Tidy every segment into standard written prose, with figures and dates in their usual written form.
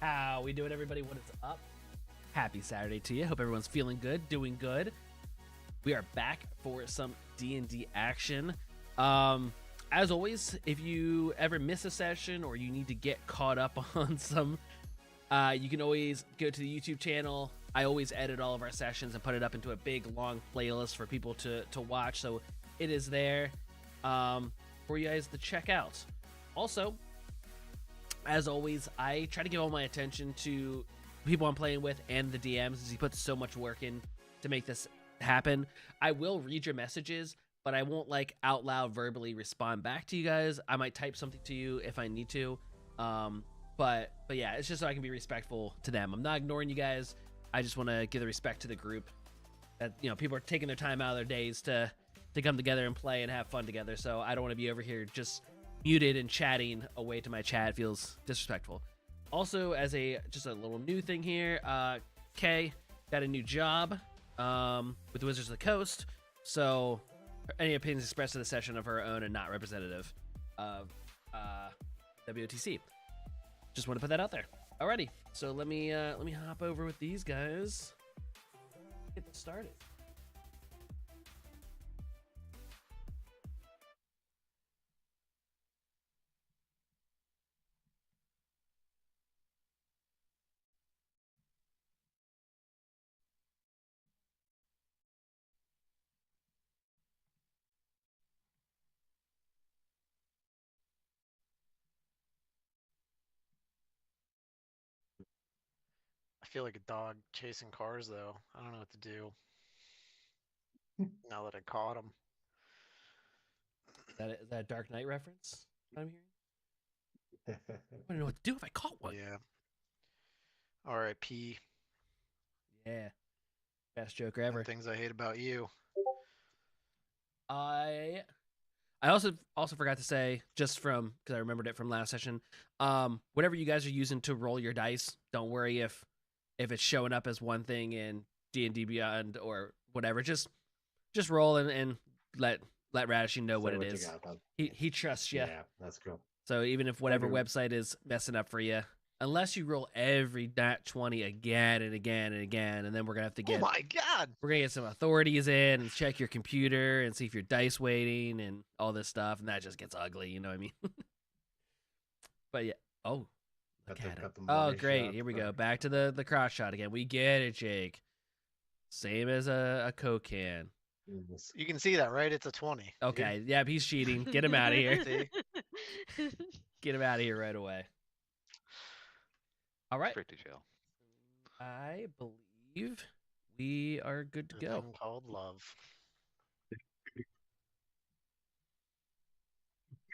How we doing, everybody? What is up? Happy Saturday to you. Hope everyone's feeling good, doing good. We are back for some D&D action. As always, if you ever miss a session or you need to get caught up on some, you can always go to the YouTube channel. I always edit all of our sessions and put it up into a big, long playlist for people to watch. So it is there for you guys to check out. Also, as always, I try to give all my attention to people I'm playing with and the DMs, as he puts so much work in to make this happen. I will read your messages, but I won't out loud verbally respond back to you guys. I might type something to you if I need to. But yeah, it's just so I can be respectful to them. I'm not ignoring you guys. I just want to give the respect to the group that, people are taking their time out of their days to come together and play and have fun together. So I don't want to be over here just muted and chatting away to my chat. It feels disrespectful. Also, as just a little new thing here, Kay got a new job with the Wizards of the Coast. So any opinions expressed in the session of her own and not representative of WOTC. Just want to put that out there. Alrighty, so let me hop over with these guys. Get started. I feel like a dog chasing cars, though. I don't know what to do now that I caught him. Is that a Dark Knight reference I'm hearing? I don't know what to do if I caught one. Yeah. R.I.P. Yeah. Best Joker ever. And things I hate about you. I also forgot to say, just from because I remembered it from last session, whatever you guys are using to roll your dice, don't worry if it's showing up as one thing in D&D Beyond or whatever. Just roll and let Radishing know what it is. He trusts you. Yeah, that's cool. So even if whatever website is messing up for you, unless you roll every nat 20 again and again and again, and then we're gonna have to get. Oh my god! We're gonna get some authorities in and check your computer and see if your dice weighting and all this stuff, and that just gets ugly. You know what I mean? But yeah. Oh. Look at it. Oh, great. Here we go. Back to the cross shot again. We get it, Jake. Same as a Coke can. You can see that, right? It's a 20. Okay. Yeah, he's cheating. Get him out of here. Get him out of here right away. All right. Straight to jail. I believe we are good to go. Thing called love.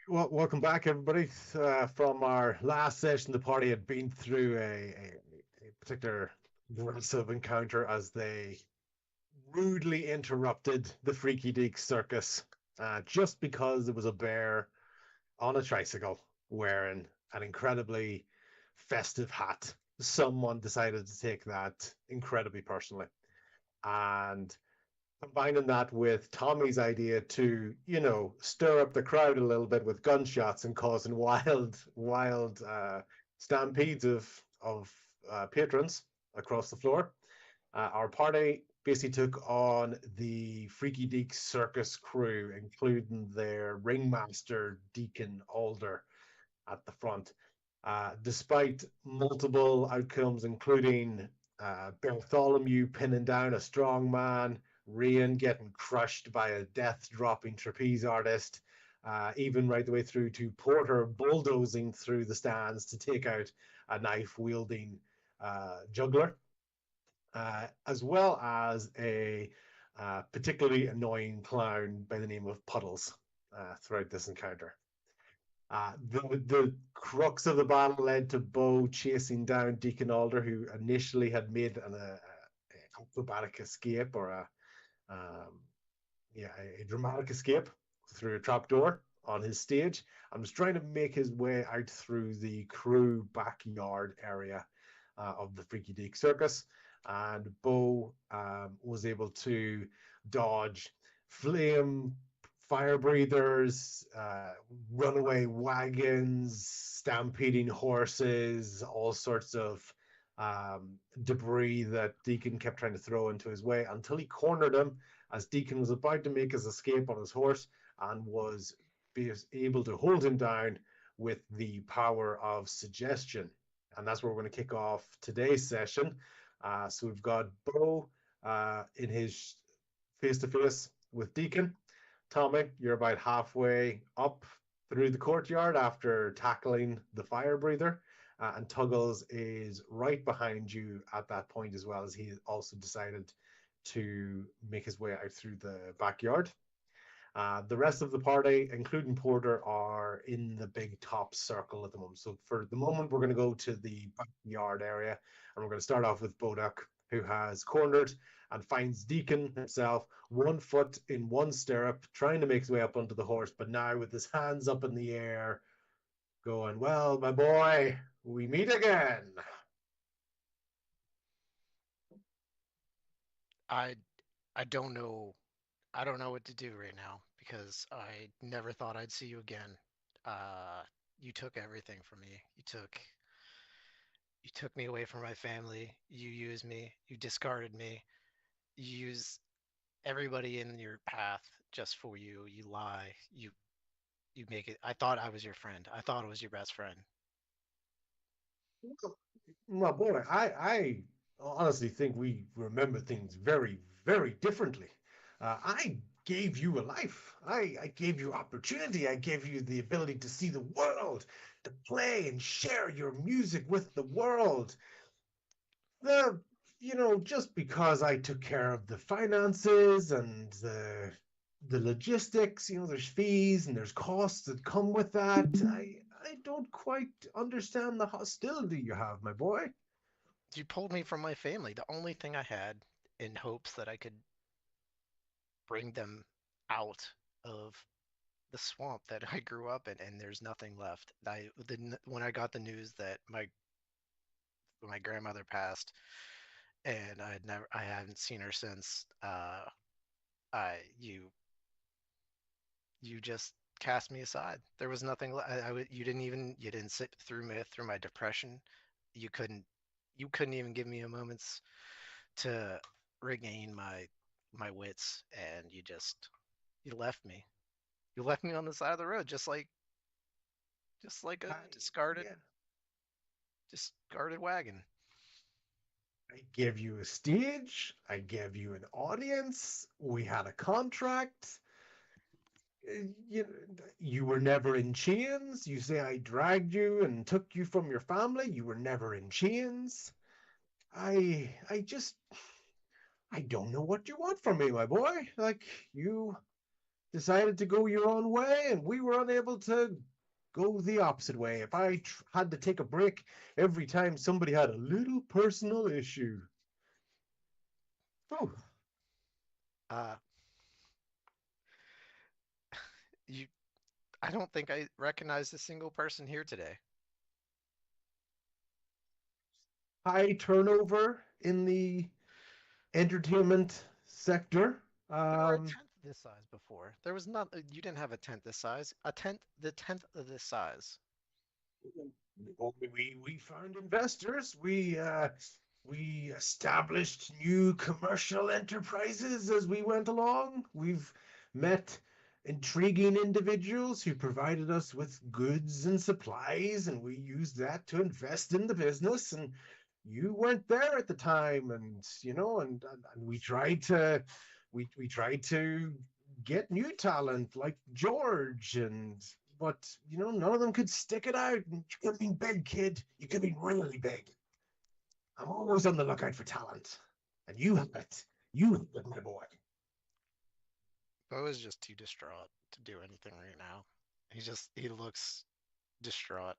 Well, welcome back, everybody. From our last session, the party had been through a particular aggressive encounter as they rudely interrupted the Freaky Deak circus just because there was a bear on a tricycle wearing an incredibly festive hat. Someone decided to take that incredibly personally. And combining that with Tommy's idea to, stir up the crowd a little bit with gunshots and causing wild stampedes of patrons across the floor, our party basically took on the Freaky Deak circus crew, including their ringmaster, Deacon Alder, at the front. Despite multiple outcomes, including Bartholomew pinning down a strong man, Rian getting crushed by a death-dropping trapeze artist, even right the way through to Porter bulldozing through the stands to take out a knife-wielding juggler, as well as a particularly annoying clown by the name of Puddles throughout this encounter. The crux of the battle led to Bo chasing down Deacon Alder, who initially had made an acrobatic escape or a dramatic escape through a trapdoor on his stage and was trying to make his way out through the crew backyard area of the Freaky Deak circus. And Bo was able to dodge flame fire breathers, runaway wagons, stampeding horses, all sorts of debris that Deacon kept trying to throw into his way until he cornered him as Deacon was about to make his escape on his horse and was able to hold him down with the power of suggestion. And that's where we're going to kick off today's session. So we've got Bo in his face-to-face with Deacon. Tommy, you're about halfway up through the courtyard after tackling the fire breather. And Tuggles is right behind you at that point as well, as he also decided to make his way out through the backyard. The rest of the party, including Porter, are in the big top circle at the moment. So for the moment, we're going to go to the backyard area, and we're going to start off with WotC, who has cornered and finds Deacon himself, 1 foot in one stirrup, trying to make his way up onto the horse, but now with his hands up in the air, going, "Well, my boy, we meet again." I don't know. I don't know what to do right now because I never thought I'd see you again. You took everything from me. You took me away from my family. You used me. You discarded me. You use everybody in your path just for you. You lie. You make it. I thought I was your friend. I thought it was your best friend. My boy, I honestly think we remember things very, very differently. I gave you a life. I gave you opportunity. I gave you the ability to see the world, to play and share your music with the world. The, just because I took care of the finances and the logistics, there's fees and there's costs that come with that. I don't quite understand the hostility you have, my boy. You pulled me from my family. The only thing I had in hopes that I could bring them out of the swamp that I grew up in, and there's nothing left. When I got the news that my grandmother passed, and I haven't seen her since. I you just cast me aside. There was nothing. You didn't sit through my depression. You couldn't you couldn't even give me a moment's to regain my wits, and you left me. You left me on the side of the road, just like a I, discarded yeah, discarded wagon. I gave you a stage. I gave you an audience. We had a contract. You, you were never in chains. You say I dragged you and took you from your family. You were never in chains. I just, I don't know what you want from me, my boy. Like, you decided to go your own way, and we were unable to go the opposite way. If I had to take a break every time somebody had a little personal issue. Oh, Uh, you I don't think I recognized a single person here today. high turnover in the entertainment sector. We were a tenth this size before. There was not. You didn't have a tenth this size. The tenth of this size. We found investors. We established new commercial enterprises as we went along. We've met intriguing individuals who provided us with goods and supplies, and we used that to invest in the business. And you weren't there at the time, and we tried to get new talent like George, but none of them could stick it out. And you could have been big, kid. You could have been really big. I'm always on the lookout for talent, and you have it. You have it, my boy. Bo is just too distraught to do anything right now. He looks distraught.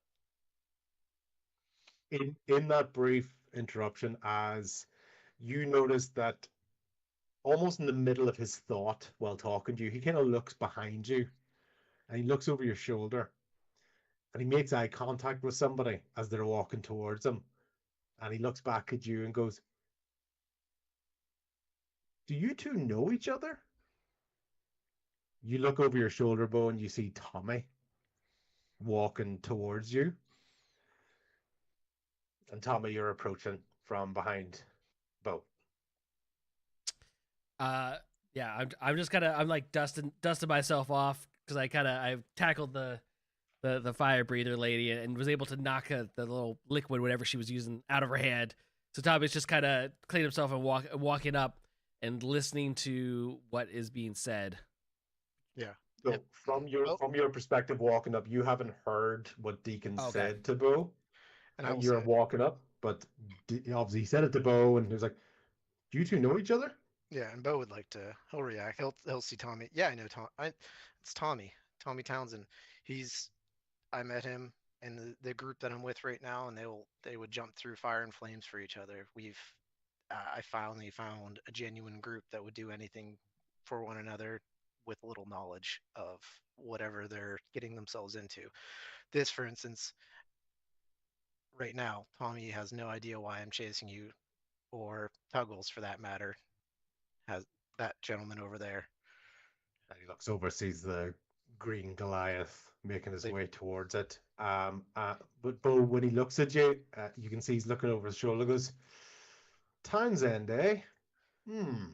In that brief interruption, as you notice that almost in the middle of his thought while talking to you, he kind of looks behind you and he looks over your shoulder and he makes eye contact with somebody as they're walking towards him. And he looks back at you and goes, "Do you two know each other?" you look over your shoulder, Bo, and you see Tommy walking towards you. And Tommy, you're approaching from behind Bo. Yeah, I'm just kind of I'm like dusting myself off because I've tackled the fire breather lady and was able to knock the little liquid whatever she was using out of her hand. So Tommy's just kind of cleaned himself and walking up and listening to what is being said. Yeah. So Yep. from your perspective, walking up, you haven't heard what Deacon Okay. said to Bo. And I will You're say, walking up, but obviously he said it to Bo, and he was like, "Do you two know each other?" yeah, and Bo would like to. He'll react. He'll see Tommy. Yeah, I know Tom. It's Tommy. Tommy Townsend. I met him in the group that I'm with right now, and they would jump through fire and flames for each other. I finally found a genuine group that would do anything for one another with little knowledge of whatever they're getting themselves into. This, for instance, right now, Tommy has no idea why I'm chasing you, or Tuggles for that matter, has that gentleman over there. And he looks over, sees the green Goliath making his They, way towards it. But Bo, when he looks at you, you can see he's looking over his shoulder. Goes, "Townsend, eh? Hmm.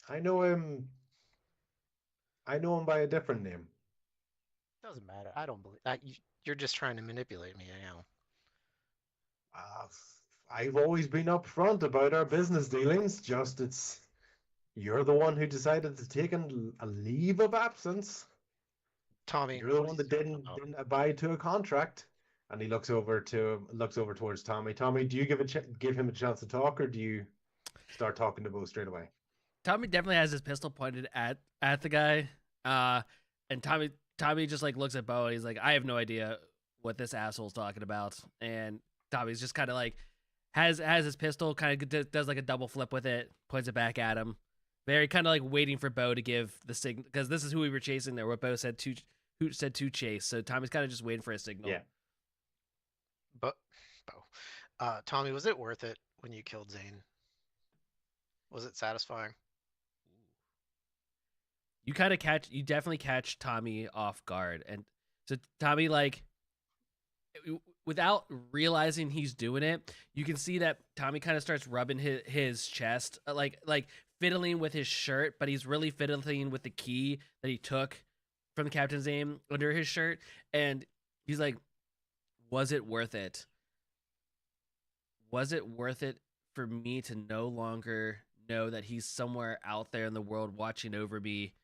I know him. I know him by a different name." doesn't matter. I don't believe that. You're just trying to manipulate me. I know. Uh, I've always been upfront about our business dealings. Just you're the one who decided to take a leave of absence. Tommy, You're the what are one you that talking didn't about? abide to a contract. And he looks over towards Tommy. Tommy, do you give him a chance to talk, or do you start talking to Bo straight away? Tommy definitely has his pistol pointed at the guy. And Tommy just like looks at Bo and he's like, I have no idea what this asshole's talking about. And Tommy's just kind of like has his pistol, kind of does like a double flip with it, points it back at him. Very kind of like waiting for Bo to give the signal because this is who we were chasing there. What Bo said to chase. So Tommy's kind of just waiting for a signal. Yeah. But, Bo, Tommy, was it worth it when you killed Zane? Was it satisfying? You definitely catch Tommy off guard, and so Tommy like without realizing he's doing it, you can see that Tommy kind of starts rubbing his chest, like fiddling with his shirt, but he's really fiddling with the key that he took from the captain's name under his shirt, and he's like, "Was it worth it? Was it worth it for me to no longer know that he's somewhere out there in the world watching over me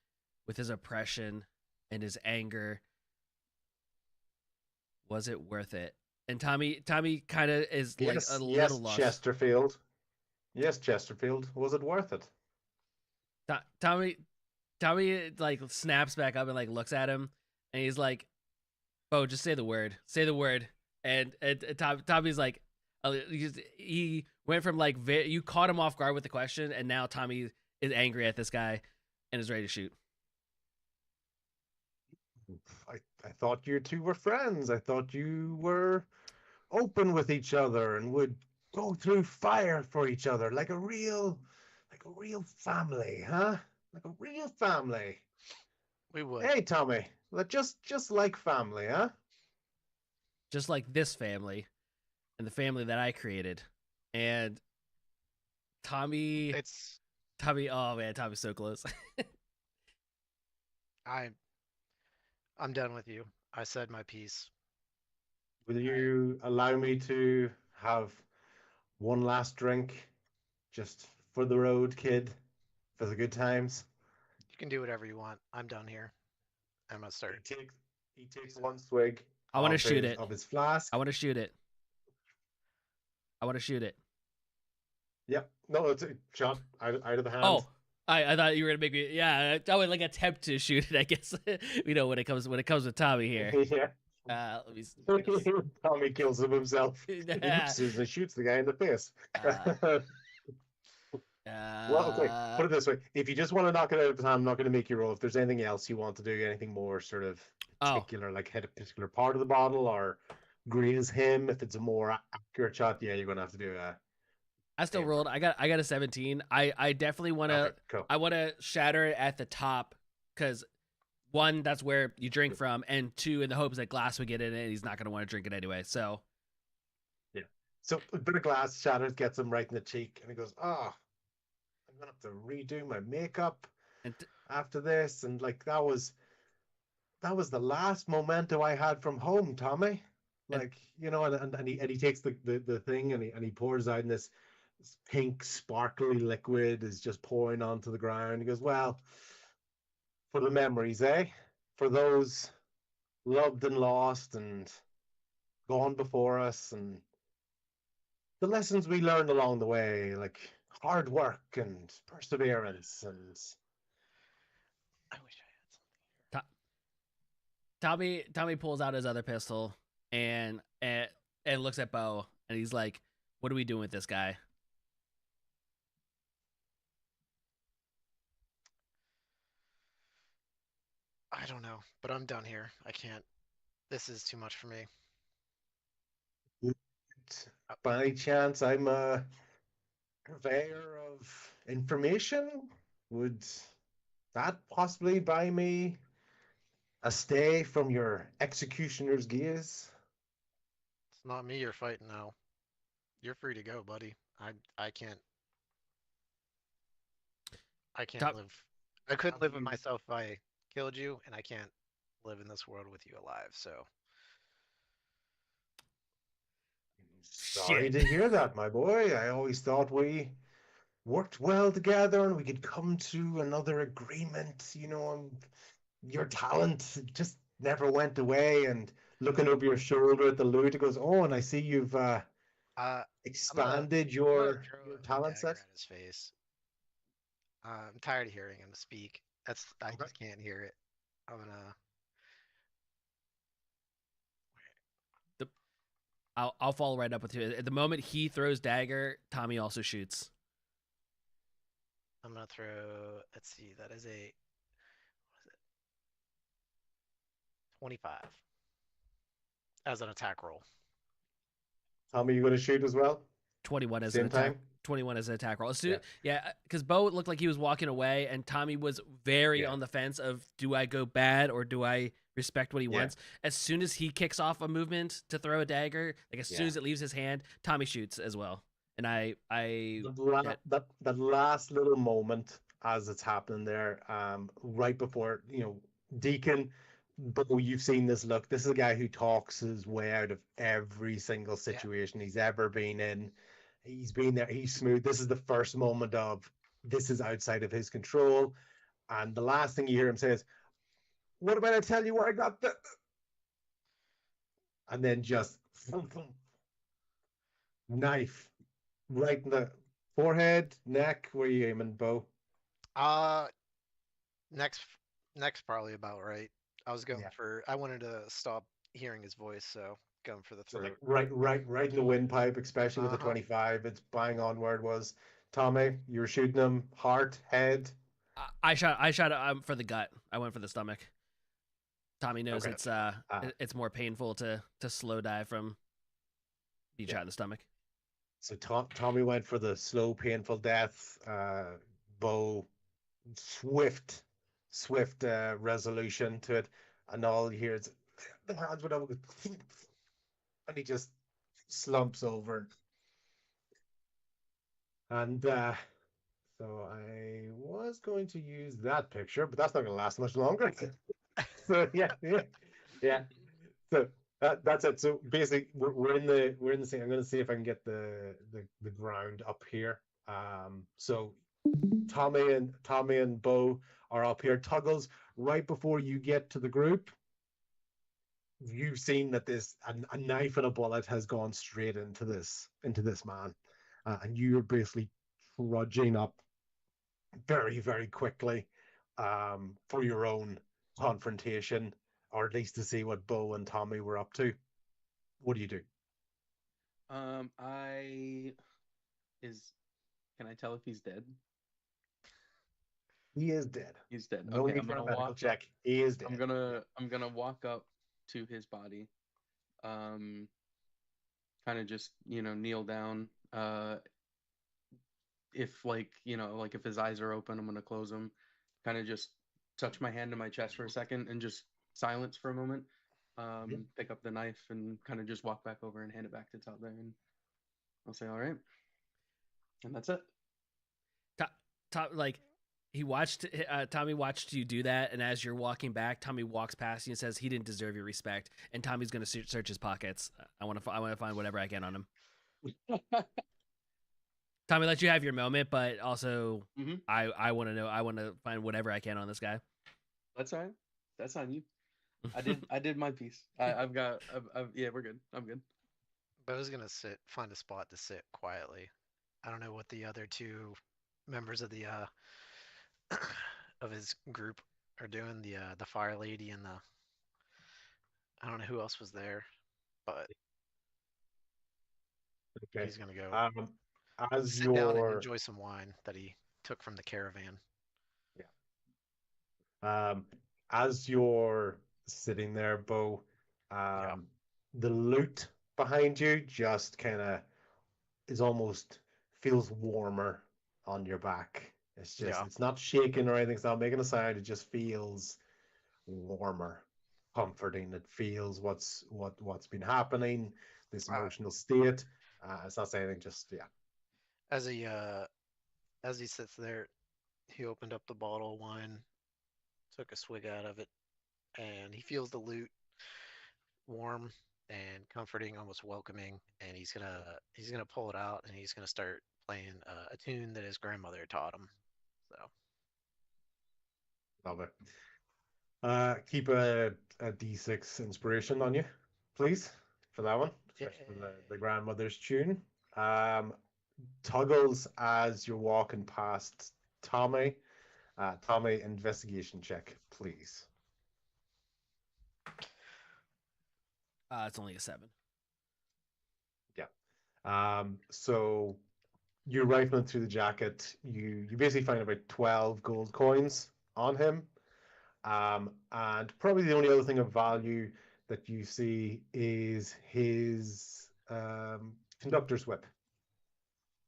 with his oppression and his anger? Was it worth it?" And Tommy kind of is like a little lost. Chesterfield. Yes, Chesterfield. Was it worth it? Tommy like snaps back up and like looks at him, and he's like, "Oh, just say the word. Say the word." And Tommy's like, he went from like you caught him off guard with the question, and now Tommy is angry at this guy and is ready to shoot. I thought you two were friends. I thought you were open with each other and would go through fire for each other like a real family, huh? Like a real family. We would. Hey, Tommy, just like family, huh? Just like this family and the family that I created. And Tommy, oh man, Tommy's so close. I'm done with you. I said my piece. Will you allow me to have one last drink just for the road, kid? For the good times? You can do whatever you want. I'm done here. I'm gonna start. He takes one swig. I want to shoot it. Of his flask. I want to shoot it. I want to shoot it. Yep. No, it's a shot out of the hand. Oh, I thought you were gonna make me. Yeah, I would like attempt to shoot it. I guess when it comes with Tommy here. Yeah. Let me see. Tommy kills him himself. He shoots the guy in the face. Well, okay. Put it this way: if you just want to knock it out of time, I'm not going to make you roll. If there's anything else you want to do, anything more sort of particular, like hit a particular part of the bottle or graze him, if it's a more accurate shot, yeah, you're going to have to do I still Same rolled. for- I got a 17. I definitely want to. Okay, cool. I want to shatter it at the top because one, that's where you drink from, and two, in the hopes that Glass would get in it, and he's not going to want to drink it anyway. So Yeah. So a bit of glass shatters, gets him right in the cheek, and he goes, "Oh, I'm gonna have to redo my makeup and after this." And like that was the last memento I had from home, Tommy. and Like, and he takes the thing and he pours out, and this pink sparkly liquid is just pouring onto the ground. He goes, "Well, for the memories, eh? For those loved and lost and gone before us, and the lessons we learned along the way, like hard work and perseverance and." I wish I had something. Tommy pulls out his other pistol and looks at Bo, and he's like, "What are we doing with this guy?" I don't know, but I'm done here. I can't. This is too much for me. By any chance, I'm a purveyor of information? Would that possibly buy me a stay from your executioner's gaze? It's not me you're fighting now. You're free to go, buddy. I can't. I can't Top, live. I couldn't live with You- myself if I killed you, and I can't live in this world with you alive. So Sorry Shit. to hear that, my boy. I always thought we worked well together and we could come to another agreement. Your talent just never went away. And looking over your shoulder at the loot, it goes, "Oh, and I see you've I'm expanded gonna your throw a talent dagger set." at his face. I'm tired of hearing him speak. I Okay. just can't hear it. I'm gonna. I'll follow right up with you. At the moment he throws dagger, Tommy also shoots. I'm gonna throw. Let's see. That is a. What is it? 25 as an attack roll. Tommy, you going to shoot as well? 21 as an Same attack. time? 21 as an attack roll. Yeah. Yeah, because Bo looked like he was walking away, and Tommy was very Yeah. on the fence of, do I go bad or do I respect what he Yeah. wants? As soon as he kicks off a movement to throw a dagger, like as soon Yeah. as it leaves his hand, Tommy shoots as well. And That last little moment as it's happening there, right before, Deacon, but you've seen this look. This is a guy who talks his way out of every single situation he's ever been in. He's been there, he's smooth. This is the first moment of this is outside of his control. And the last thing you hear him say is, "What about I tell you where I got the..." And then just knife right in the forehead, neck. Where are you aiming, Bo? Uh, next, next probably about right. I was going Yeah. for. I wanted to stop hearing his voice, so going for the So throat. like right in the windpipe, especially with the Uh-huh. 25. It's bang on where it was. Tommy, you were shooting him heart, head. I shot for the gut. I went for the stomach. Tommy knows Okay. it's more painful to slow die from being shot in the stomach. So Tommy went for the slow, painful death. Bo, swift resolution to it, and all you hear is the hands went over, and he just slumps over. And so I was going to use that picture, but that's not going to last much longer. So yeah. So that's it. So basically, we're in the same. I'm going to see if I can get the ground up here. So Tommy and Bo are up here. Tuggles, right before you get to the group, you've seen that a knife and a bullet has gone straight into this man, and you're basically trudging up very, very quickly, for your own confrontation, or at least to see what Bo and Tommy were up to. What do you do? Can I tell if he's dead? He is dead. He's dead. No Okay, need I'm for a gonna medical walk check. up. He is dead. I'm gonna walk up to his body. Kind of just, kneel down, if like like if his eyes are open, I'm gonna close them. Kind of just touch my hand to my chest for a second and just silence for a moment. Pick up the knife and kind of just walk back over and hand it back to Todd there, and I'll say, "All right," and that's it. Like he watched Tommy watched you do that, and as you're walking back, Tommy walks past you and says he didn't deserve your respect, and Tommy's gonna search his pockets. I want to find whatever I can on him. Tommy, let you have your moment, but also I want to know. I want to find whatever I can on this guy. That's all right. That's on you. I did my piece. I've yeah, we're good. I'm good. But I was gonna find a spot to sit quietly. I don't know what the other two members of the of his group are doing. The fire lady and I don't know who else was there, but Okay. he's gonna go As sit down and you're enjoy some wine that he took from the caravan. as you're sitting there, Bo, the loot behind you just kind of is almost feels warmer on your back. It's just it's not shaking or anything. It's not making a sound. It just feels warmer, comforting. It feels what's been happening. This emotional state. It's not saying anything. Just As he sits there, he opened up the bottle of wine, took a swig out of it, and he feels the loot warm and comforting, almost welcoming. And he's gonna pull it out and he's gonna start playing a tune that his grandmother taught him. So love it. Keep a D6 inspiration on you, please, for that one, especially for the grandmother's tune. Toggles as you're walking past Tommy. Tommy, investigation check, please. It's only a 7. So you're rifling through the jacket. You basically find about 12 gold coins on him. And probably the only other thing of value that you see is his conductor's whip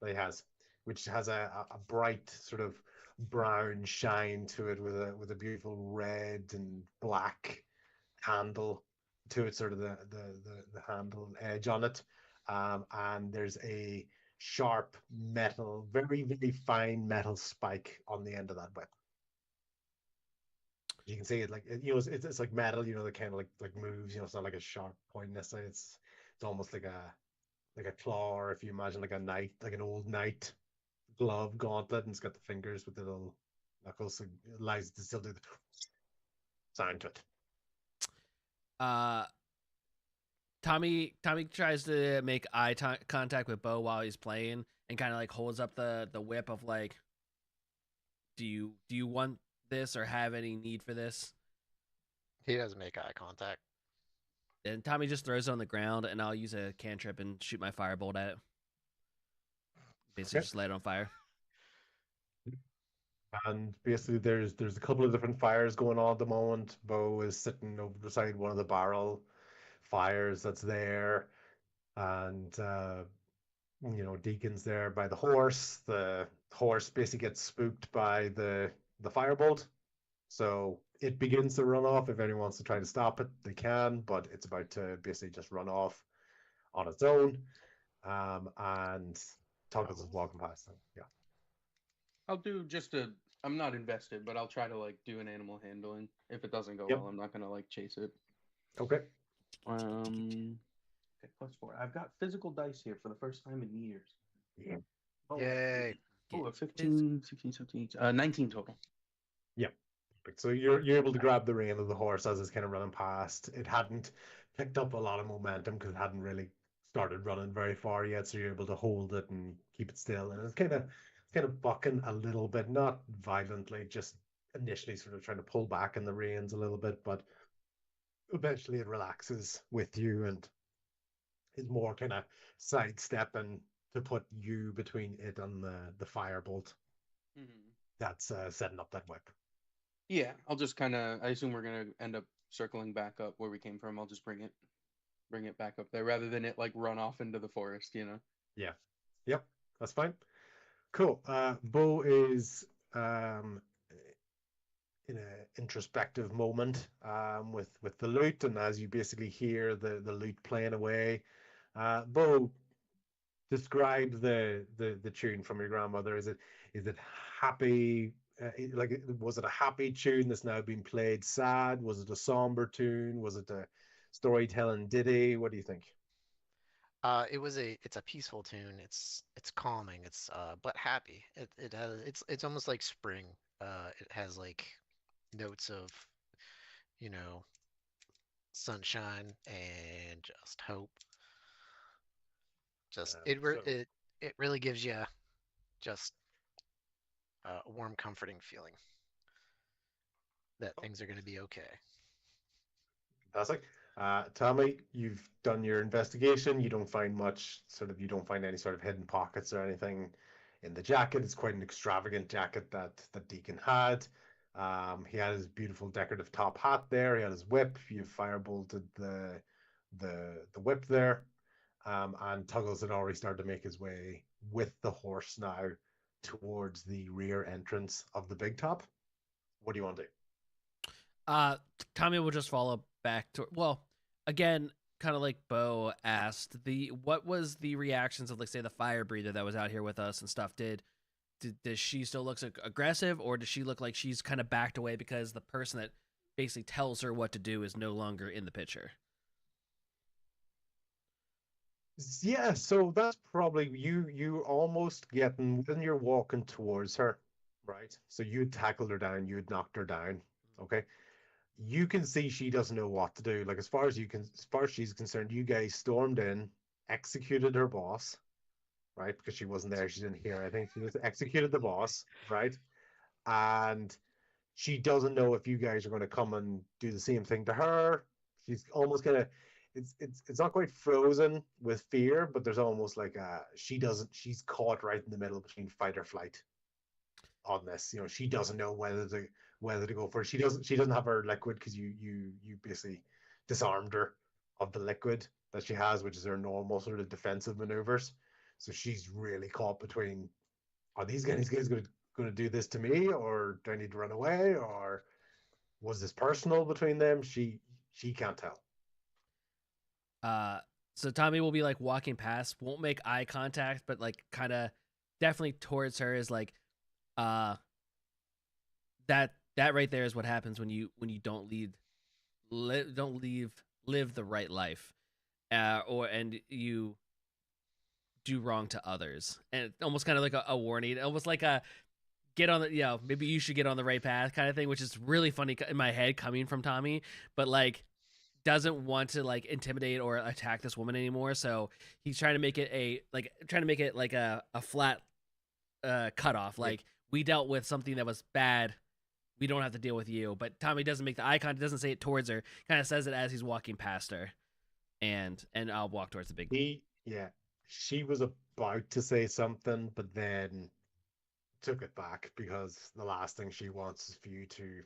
that he has, which has a bright sort of brown shine to it with a beautiful red and black handle to it, sort of the handle edge on it. And there's a sharp metal, very, very fine metal spike on the end of that whip. You can see it, like it's like metal, that kind of like moves. It's not like a sharp point necessarily. It's almost like a claw, or if you imagine like a knight, like an old knight glove gauntlet, and it's got the fingers with the little knuckles, so it allows it to still do the sound to it. Tommy tries to make eye contact with Bo while he's playing, and kind of like holds up the whip of like, do you want this or have any need for this? he doesn't make eye contact. And Tommy just throws it on the ground, and I'll use a cantrip and shoot my firebolt at it. Basically, just light it on fire. And basically, there's a couple of different fires going on at the moment. Bo is sitting over beside one of the barrel fires that's there, and Deacon's there by the horse. The horse basically gets spooked by the firebolt, so it begins to run off. If anyone wants to try to stop it, they can, but it's about to basically just run off on its own. And Tuggles is walking past them. Yeah. I'll do I'm not invested, but I'll try to like do an animal handling. If it doesn't go well, I'm not gonna like chase it. Okay. Okay, +4. I've got physical dice here for the first time in years. Yeah. Yay! Oh, 15, 16, 17, 19 total. Yeah. So you're able to grab the rein of the horse as it's kind of running past. It hadn't picked up a lot of momentum because it hadn't really started running very far yet. So you're able to hold it and keep it still, and it's kind of bucking a little bit, not violently, just initially sort of trying to pull back in the reins a little bit, but eventually it relaxes with you and is more kind of sidestepping to put you between it and the firebolt that's setting up that whip. Yeah, I'll just I assume we're gonna end up circling back up where we came from. I'll just bring it back up there rather than it like run off into the forest, Yeah. Yep, that's fine. Cool. Bo is in an introspective moment with the lute, and as you basically hear the lute playing away, Bo, describe the tune from your grandmother. Is it happy? Was it a happy tune that's now been played sad? Was it a somber tune? Was it a storytelling ditty? What do you think? It's a peaceful tune. It's calming. It's but happy. It has it's almost like spring. It has like notes of, you know, sunshine and just hope. Just So it really gives you just a warm, comforting feeling that things are going to be okay. fantastic. Tommy, you've done your investigation. You don't find much you don't find any sort of hidden pockets or anything in the jacket. It's quite an extravagant jacket that Deacon had. He had his beautiful decorative top hat there. He had his whip. You firebolted the whip there. And Tuggles had already started to make his way with the horse now towards the rear entrance of the big top. What do you want to do? Tommy will just follow back to, well, again, kind of like Bo asked, what was the reactions of, like, say, the fire breather that was out here with us and stuff? Does she still look aggressive, or does she look like she's kind of backed away because the person that basically tells her what to do is no longer in the picture? Yeah, so that's probably you almost getting when you're walking towards her, right? So you tackled her down, you had knocked her down. Okay. You can see she doesn't know what to do. Like, as far as she's concerned, you guys stormed in, executed her boss, right? Because she wasn't there, she didn't hear. I think she just executed the boss, right? And she doesn't know if you guys are going to come and do the same thing to her. She's almost kind of it's not quite frozen with fear, but there's almost like she's caught right in the middle between fight or flight on this. You know, she doesn't know whether to go for it. She doesn't have her liquid because you basically disarmed her of the liquid that she has, which is her normal sort of defensive maneuvers. So she's really caught between, are these guys going to do this to me, or do I need to run away, or was this personal between them? She can't tell. So Tommy will be like walking past, won't make eye contact, but like kind of definitely towards her, is like, that right there is what happens when you don't live the right life, and you do wrong to others, and almost kind of like a warning, almost like a get on the, maybe you should get on the right path kind of thing, which is really funny in my head coming from Tommy, but like doesn't want to like intimidate or attack this woman anymore, so he's trying to make it like a flat cutoff, like, we dealt with something that was bad, we don't have to deal with you. But Tommy doesn't make the eye contact, doesn't say it towards her, kind of says it as he's walking past her, and I'll walk towards the big. She was about to say something, but then took it back because the last thing she wants is for you to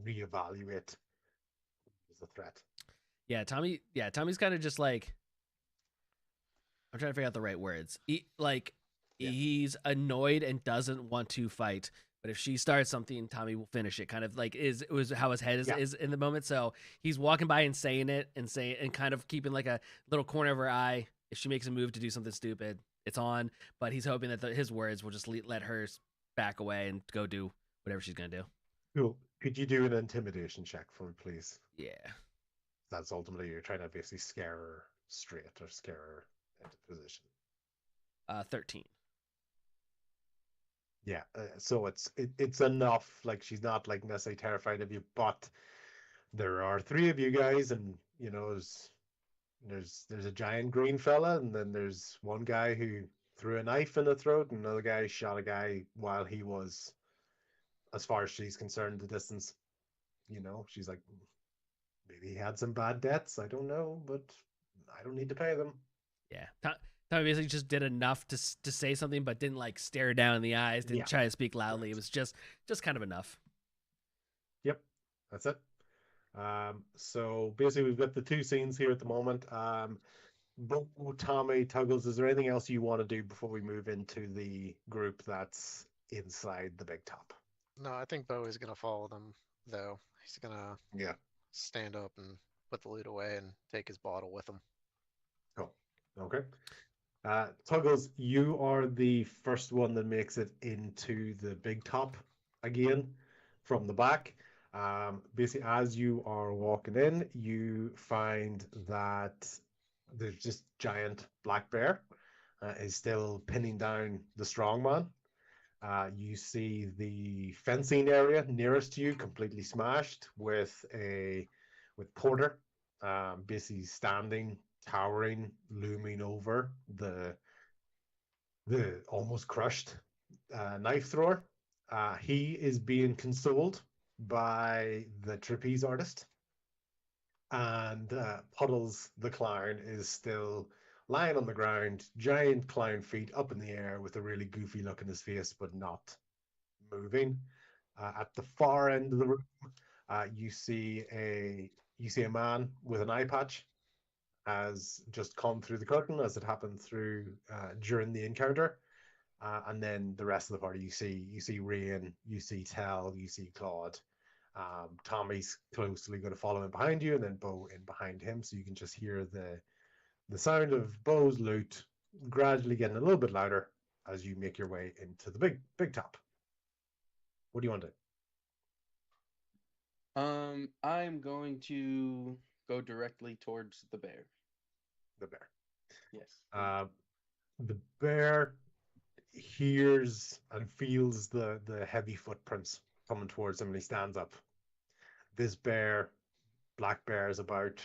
reevaluate the threat. Tommy's kind of just like, I'm trying to figure out the right words. He's annoyed and doesn't want to fight, but if she starts something, Tommy will finish it. Kind of like it was how his head is in the moment. So he's walking by and saying it and kind of keeping like a little corner of her eye. If she makes a move to do something stupid, it's on. But he's hoping that his words will just let her back away and go do whatever she's gonna do. Cool. Could you do an intimidation check for me, please? Yeah. That's ultimately you're trying to basically scare her straight or scare her into position. 13. Yeah, so it's enough. Like, she's not like necessarily terrified of you, but there are three of you guys, and you know there's a giant green fella, and then there's one guy who threw a knife in the throat, and another guy shot a guy while he was, as far as she's concerned, the distance. You know, she's like, maybe he had some bad debts. I don't know, but I don't need to pay them. Yeah. Tommy basically just did enough to say something, but didn't like stare down in the eyes, didn't try to speak loudly. Right. It was just kind of enough. Yep, that's it. So basically we've got the two scenes here at the moment. Bo, Tommy, Tuggles, is there anything else you want to do before we move into the group that's inside the big top? No, I think Bo is gonna follow them though. He's gonna Yeah. stand up and put the loot away and take his bottle with him. Cool. Okay. Tuggles, you are the first one that makes it into the big top again from the back. Basically, as you are walking in, you find that the just giant black bear is still pinning down the strongman. You see the fencing area nearest to you completely smashed with Porter basically standing, towering, looming over the almost crushed knife thrower. He is being consoled by the trapeze artist, and Puddles the clown is still lying on the ground, giant clown feet up in the air with a really goofy look in his face, but not moving. At the far end of the room, you see a man with an eye patch has just come through the curtain as it happened through during the encounter. And then the rest of the party, you see Rain, you see Tell, you see Claude. Tommy's closely going to follow in behind you, and then Bo in behind him, so you can just hear the sound of Bo's loot gradually getting a little bit louder as you make your way into the big top. What do you want to do? I'm going to go directly towards the bear. The bear. Yes. The bear hears and feels the heavy footprints coming towards him, and he stands up. This bear, black bear, is about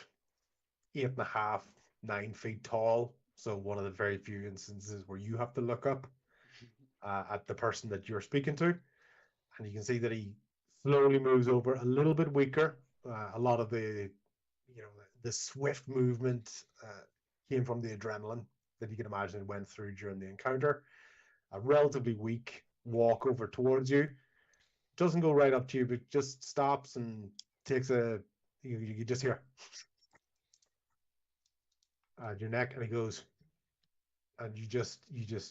8.5, 9 feet tall. So one of the very few instances where you have to look up at the person that you're speaking to, and you can see that he slowly moves over, a little bit weaker. A lot of the swift movement came from the adrenaline that you can imagine went through during the encounter. A relatively weak walk over towards you. Doesn't go right up to you, but just stops and takes you just hear your neck, and he goes, and you just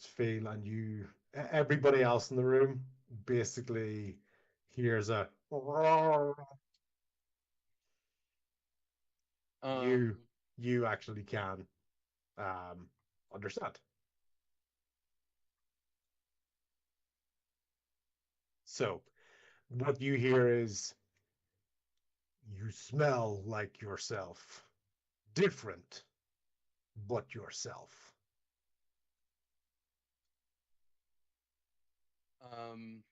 feel, and everybody else in the room basically hears a you Um, you actually can understand. So what you hear is, you smell like yourself, different, but yourself. um,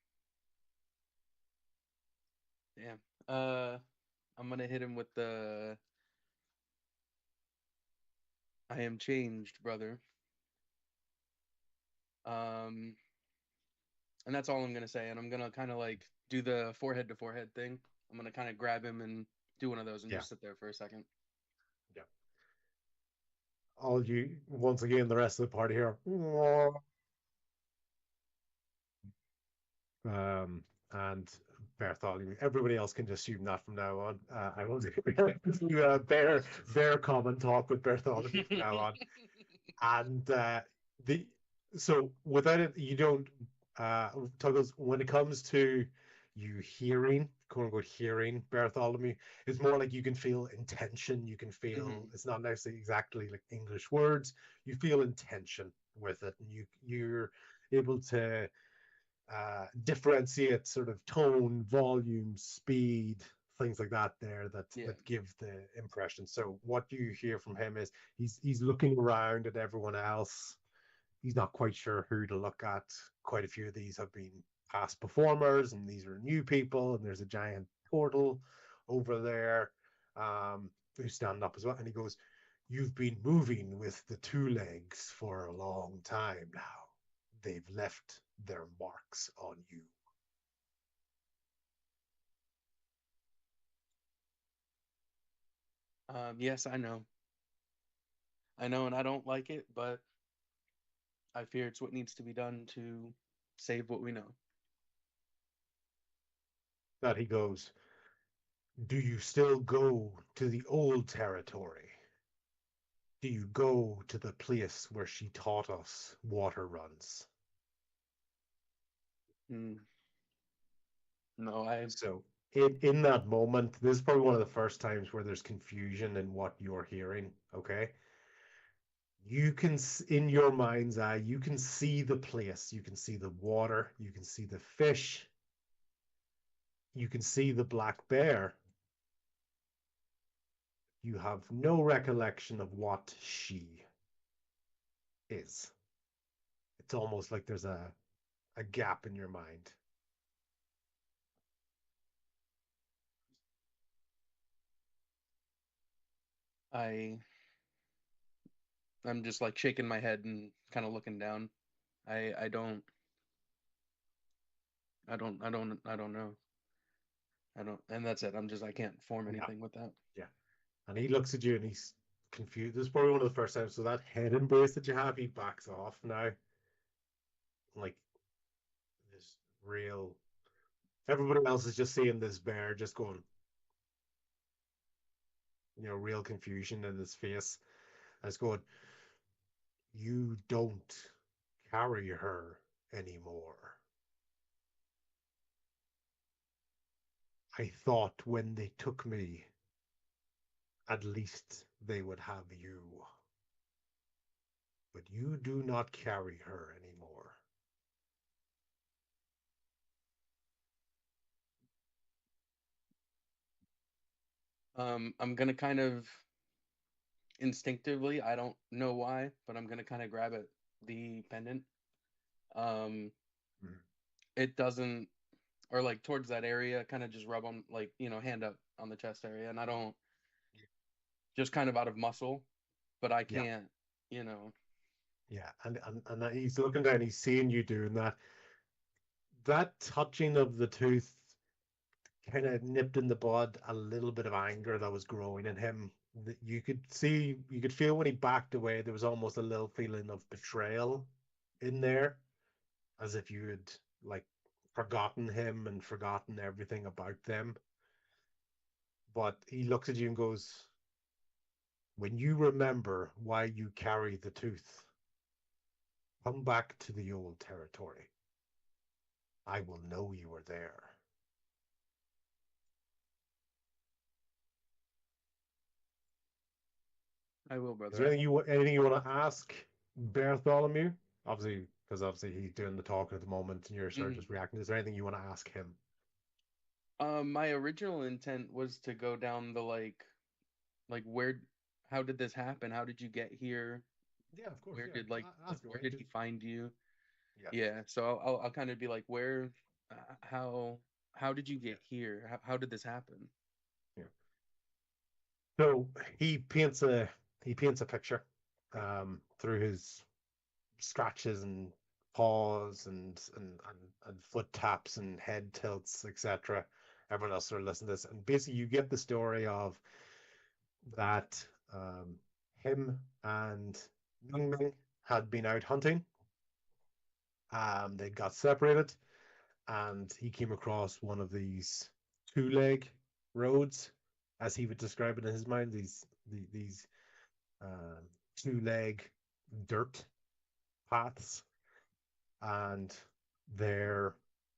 damn. I'm gonna hit him with the I am changed, brother. Um, and that's all I'm gonna say. And I'm gonna kind of like do the forehead to forehead thing. I'm gonna kind of grab him and do one of those and Yeah, just sit there for a second. yeah. All you, once again, the rest of the party here. And Bartholomew. Everybody else can just assume that from now on. I will do bear common talk with Bartholomew from now on. And the so without it, you don't Tuggles, when it comes to you hearing, quote unquote hearing Bartholomew, it's more like you can feel intention. You can feel it's not necessarily exactly like English words. You feel intention with it, and you're able to differentiate sort of tone, volume, speed, things like that there Yeah. that give the impression. So what you hear from him is he's looking around at everyone else. He's not quite sure who to look at. Quite a few of these have been past performers, and these are new people. And there's a giant portal over there who's standing up as well. And he goes, "You've been moving with the two legs for a long time now. They've left their marks on you." Yes, I know. I know, and I don't like it, but I fear it's what needs to be done to save what we know. That he goes, "Do you still go to the old territory?" Do you go to the place where she taught us water runs? Mm. No, I. So in that moment, this is probably one of the first times where there's confusion in what you're hearing. Okay, you can in your mind's eye, you can see the place, you can see the water, you can see the fish, you can see the black bear. You have no recollection of what she is. It's almost like there's a gap in your mind. I. I'm just like shaking my head and kind of looking down. I don't. I don't know. I don't. And that's it. I can't form Yeah, anything with that. yeah. And he looks at you and he's confused. This is probably one of the first times. So that head embrace that you have, he backs off now. Like this real. Everybody else is just seeing this bear just going, real confusion in his face. And it's going, you don't carry her anymore. I thought when they took me, at least they would have you. But you do not carry her anymore. I'm gonna kind of instinctively, I don't know why, but I'm gonna kind of grab at the pendant. Um, Mhm. it doesn't, or like towards that area, kind of just rub on, like, hand up on the chest area, and I don't, just kind of out of muscle, but I Yeah, can't, you know. yeah. And he's looking down, he's seeing you doing that. That touching of the tooth kind of nipped in the bud a little bit of anger that was growing in him. You could see, you could feel when he backed away, there was almost a little feeling of betrayal in there, as if you had like forgotten him and forgotten everything about them. But he looks at you and goes, when you remember why you carry the tooth, come back to the old territory. I will know you were there. I will, Is there brother. anything you want to ask Bartholomew? Obviously, because obviously he's doing the talking at the moment, and you're sort of Mhm. just reacting. Is there anything you want to ask him? My original intent was to go down the like where, how did this happen? How did you get here? Yeah, of course. Where Yeah, did like ask where away. did he Just find you? yeah, Yeah, so I'll kind of be like, where, how did you yeah, get here? How did this happen? yeah. So he paints a picture, through his scratches and paws and foot taps and head tilts, etc. Everyone else sort of listen to this, and basically you get the story of that, him and Young Ming had been out hunting. They got separated, and he came across one of these two-leg roads, as he would describe it in his mind. These uh, two-leg dirt paths, and their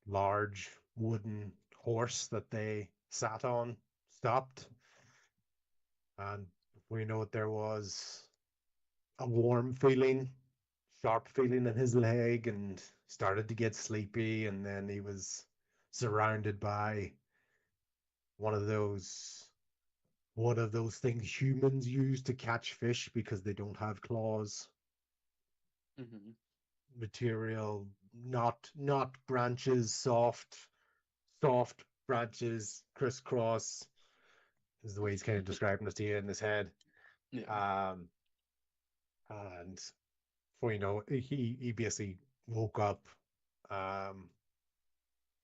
large wooden horse that they sat on stopped, and we know what there was a warm feeling, sharp feeling in his leg, and started to get sleepy. And then he was surrounded by one of those one of those things humans use to catch fish because they don't have claws. Hmm. Material, not branches, soft branches, crisscross is the way he's kind of describing it to you in his head. Yeah, Um, and for he basically woke up, um,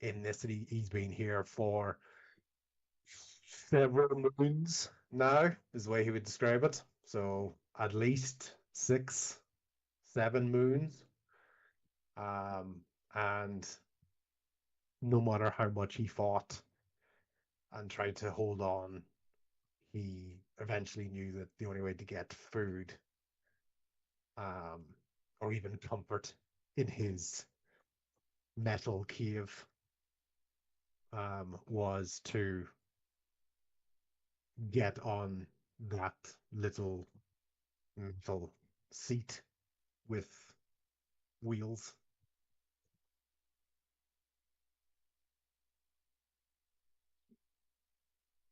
in this city. He's been here for several moons now, is the way he would describe it. So at least 6, 7 moons. Um, and no matter how much he fought and tried to hold on, he eventually knew that the only way to get food or even comfort in his metal cave, was to get on that little metal seat with wheels.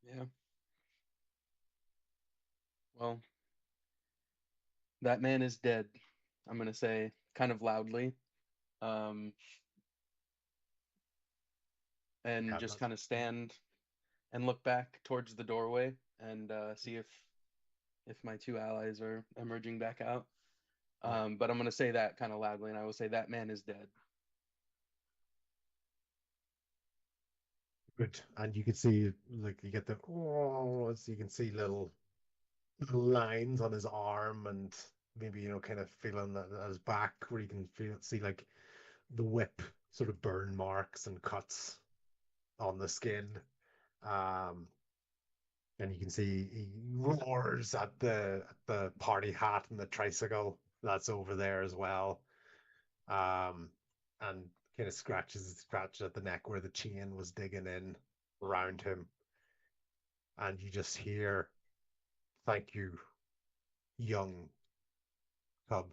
Yeah. Well, that man is dead. I'm gonna say kind of loudly, um, and Yeah, just that's kind of stand and look back towards the doorway and see if my two allies are emerging back out. yeah, But I'm gonna say that kind of loudly, and I will say that man is dead. good. And you can see, like, you get the oh, so you can see little lines on his arm, and maybe kind of feeling that his back, where you can see like the whip sort of burn marks and cuts on the skin. Um, and you can see he roars at the party hat and the tricycle that's over there as well. Um, and kind of scratches at the neck where the chain was digging in around him. And you just hear, "Thank you, young cub.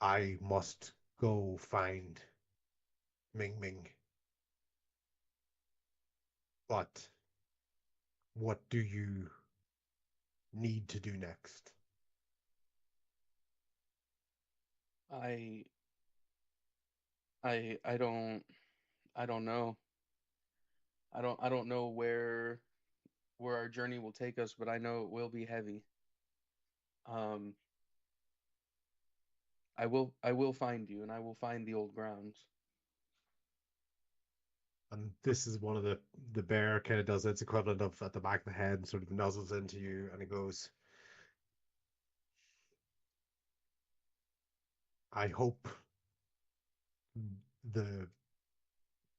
I must go find Ming Ming. But what do you need to do next?" I I don't know. I don't know where our journey will take us, but I know it will be heavy. Um, I will find you, and I will find the old grounds. And this is one of the bear kind of does its equivalent of at the back of the head and sort of nuzzles into you, and it goes, "I hope the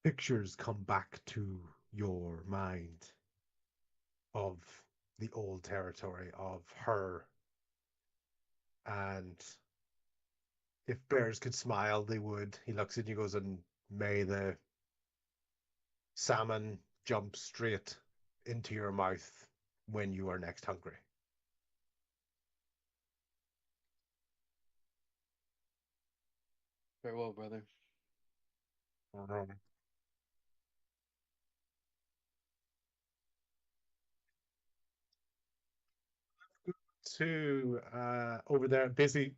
pictures come back to your mind of the old territory of her, and if bears could smile, they would." He looks at you, goes, "And may the salmon jump straight into your mouth when you are next hungry." Farewell, brother. Um, to over there, basically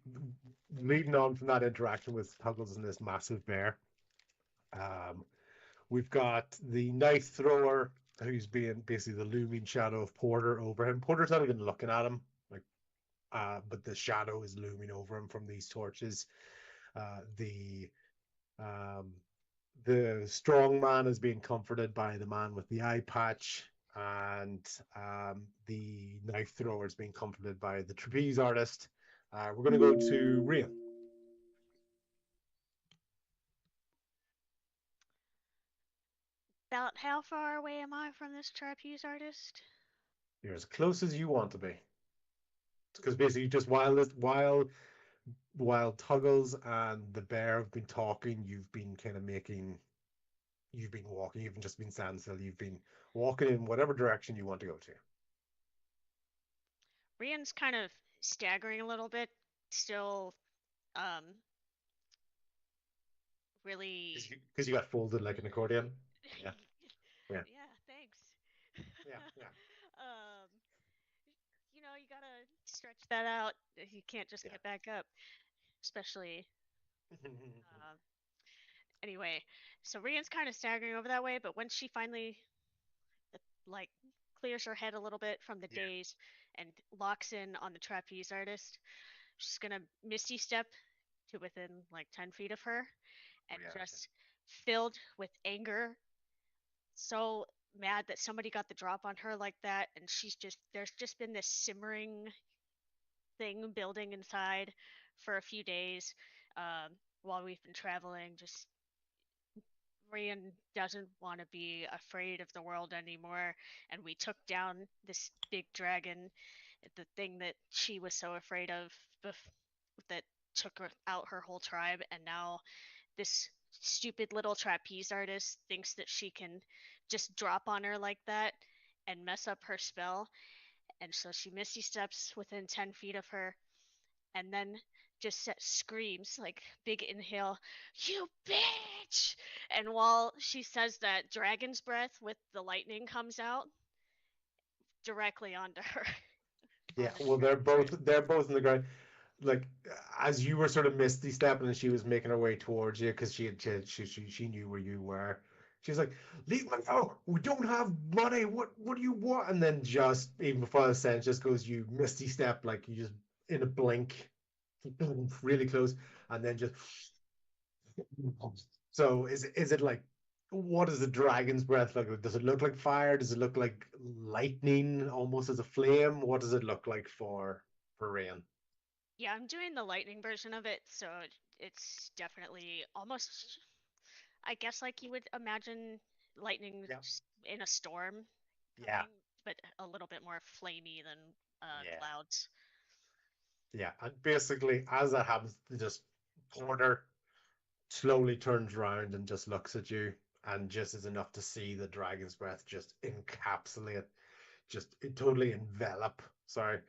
leading on from that interaction with Tuggles and this massive bear. Um, we've got the knife thrower, who's being basically the looming shadow of Porter over him. Porter's not even looking at him, like, but the shadow is looming over him from these torches. Uh, the um, the strong man is being comforted by the man with the eye patch, and the knife thrower is being comforted by the trapeze artist. We're going to go to Rian. About how far away am I from this trapeze artist? You're as close as you want to be, because basically just while Tuggles and the bear have been talking, you've been kind of you've been walking, you've just been standing still, you've been walking in whatever direction you want to go to. Rian's kind of staggering a little bit, still um really Because you got folded like an accordion. Yeah, yeah, Yeah, thanks. yeah, yeah, um you gotta stretch that out. You can't just yeah. get back up, especially uh, anyway. So Rian's kind of staggering over that way, but when she finally like clears her head a little bit from the Yeah. daze and locks in on the trapeze artist, she's gonna misty step to within like 10 feet of her Oh and yeah. just filled with anger, so mad that somebody got the drop on her like that, and there's just been this simmering thing building inside for a few days while we've been traveling. Just Rian doesn't want to be afraid of the world anymore, and we took down this big dragon the thing that she was so afraid of that took out her whole tribe, and now this stupid little trapeze artist thinks that she can just drop on her like that and mess up her spell. And so she misty steps within 10 feet of her and then just screams, like big inhale, "You bitch!" And while she says that, dragon's breath with the lightning comes out directly onto her. Yeah, onto the well, they're dragon's breath. both in the ground. Like as you were sort of misty stepping and she was making her way towards you because she knew where you were. She's like, "Leave me go! We don't have money. What do you want?" And then just even before the sentence just goes, you misty step like you just in a blink, really close, and then just. So is it like what does the dragon's breath look like? Does it look like fire? Does it look like lightning almost as a flame? What does it look like for Rain? Yeah, I'm doing the lightning version of it, so it's definitely almost, I guess, like you would imagine lightning Yeah. in a storm Yeah. coming, but a little bit more flamey than Yeah. clouds. Yeah, and basically, as that happens, just Porter slowly turns around and just looks at you, and just is enough to see the dragon's breath just encapsulate, just totally envelop. Sorry,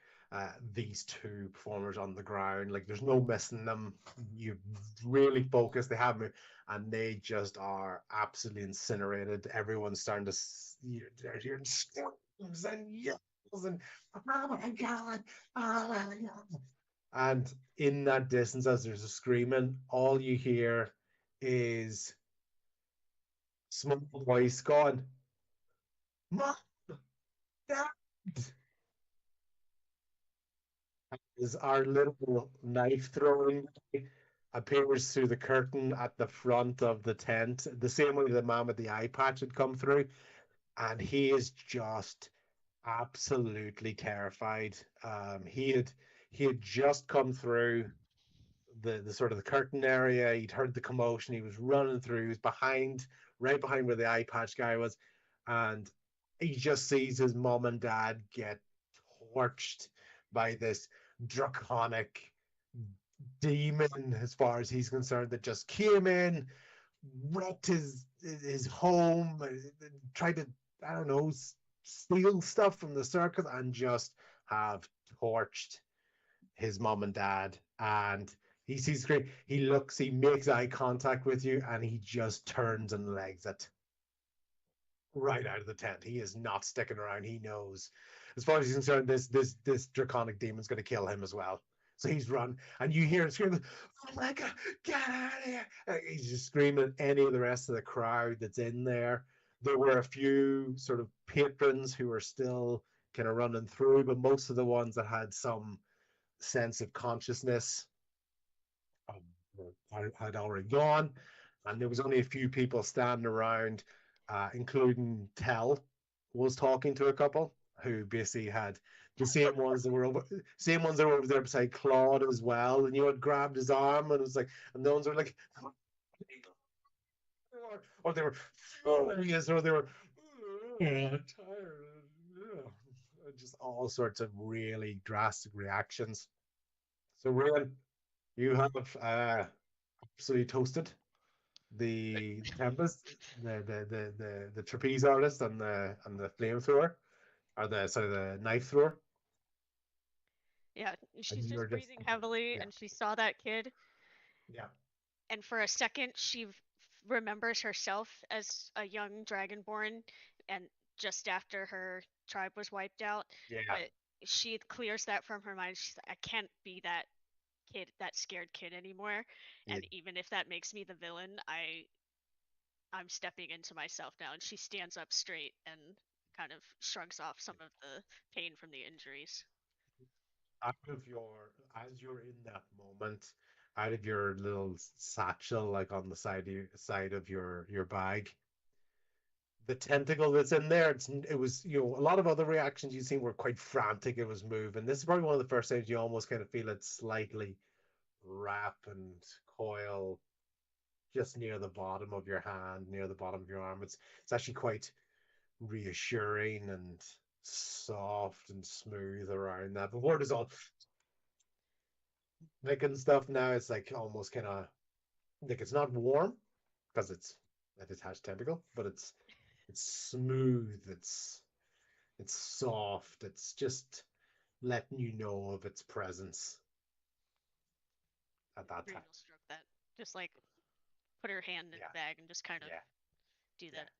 these two performers on the ground. Like there's no missing them. You really focus. They have me, and they just are absolutely incinerated. Everyone's starting to they're hearing screams and yells and oh my god, oh my god. And in that distance, as there's a screaming, all you hear is small voice going, "Mom, Dad!" As our little knife throwing guy appears through the curtain at the front of the tent, the same way the man with the eye patch had come through, and he is just absolutely terrified. He had just come through the sort of the curtain area. He'd heard the commotion. He was running through. He was right behind where the eye patch guy was, and he just sees his mom and dad get torched by this draconic demon, as far as he's concerned, that just came in, wrecked his home, tried to, I don't know, steal stuff from the circus, and just have torched his mom and dad. And he sees the screen, he looks, he makes eye contact with you, and he just turns and legs it right out of the tent. He is not sticking around. He knows, as far as he's concerned, this draconic demon's going to kill him as well. So he's run, and you hear him screaming, "Oh my god, get out of here!" He's just screaming at any of the rest of the crowd that's in there. There were a few sort of patrons who were still kind of running through, but most of the ones that had some sense of consciousness had already gone, and there was only a few people standing around, including Tell was talking to a couple who basically had the same ones that were over there beside Claude as well, and you had grabbed his arm and it was like, and the ones were like, or they were furious, or they were tired, just all sorts of really drastic reactions. So, Ryan, you have absolutely toasted the Tempest, the trapeze artist, and the flamethrower, or the knife thrower. Yeah, And she's you are just just breathing heavily, yeah, and she saw that kid, yeah, and for a second she remembers herself as a young dragonborn, and just after her tribe was wiped out, yeah. but she clears that from her mind. She's like, I can't be that kid, that scared kid anymore, Yeah. and even if that makes me the villain, I'm stepping into myself now. And she stands up straight and kind of shrugs off some of the pain from the injuries. As you're in that moment, out of your little satchel, like on the side of your bag, the tentacle that's in there, it was, a lot of other reactions you've seen were quite frantic. It was moving. This is probably one of the first times you almost kind of feel it slightly wrap and coil just near the bottom of your hand, near the bottom of your arm. It's actually quite reassuring and soft and smooth around that. Before it was all making stuff. Now it's like almost kind of like it's not warm because it's a detached tentacle, but it's smooth. It's soft. It's just letting you know of its presence at that Bree time. will stroke that. Just like put her hand in Yeah. the bag and just kind of Yeah. do Yeah. that.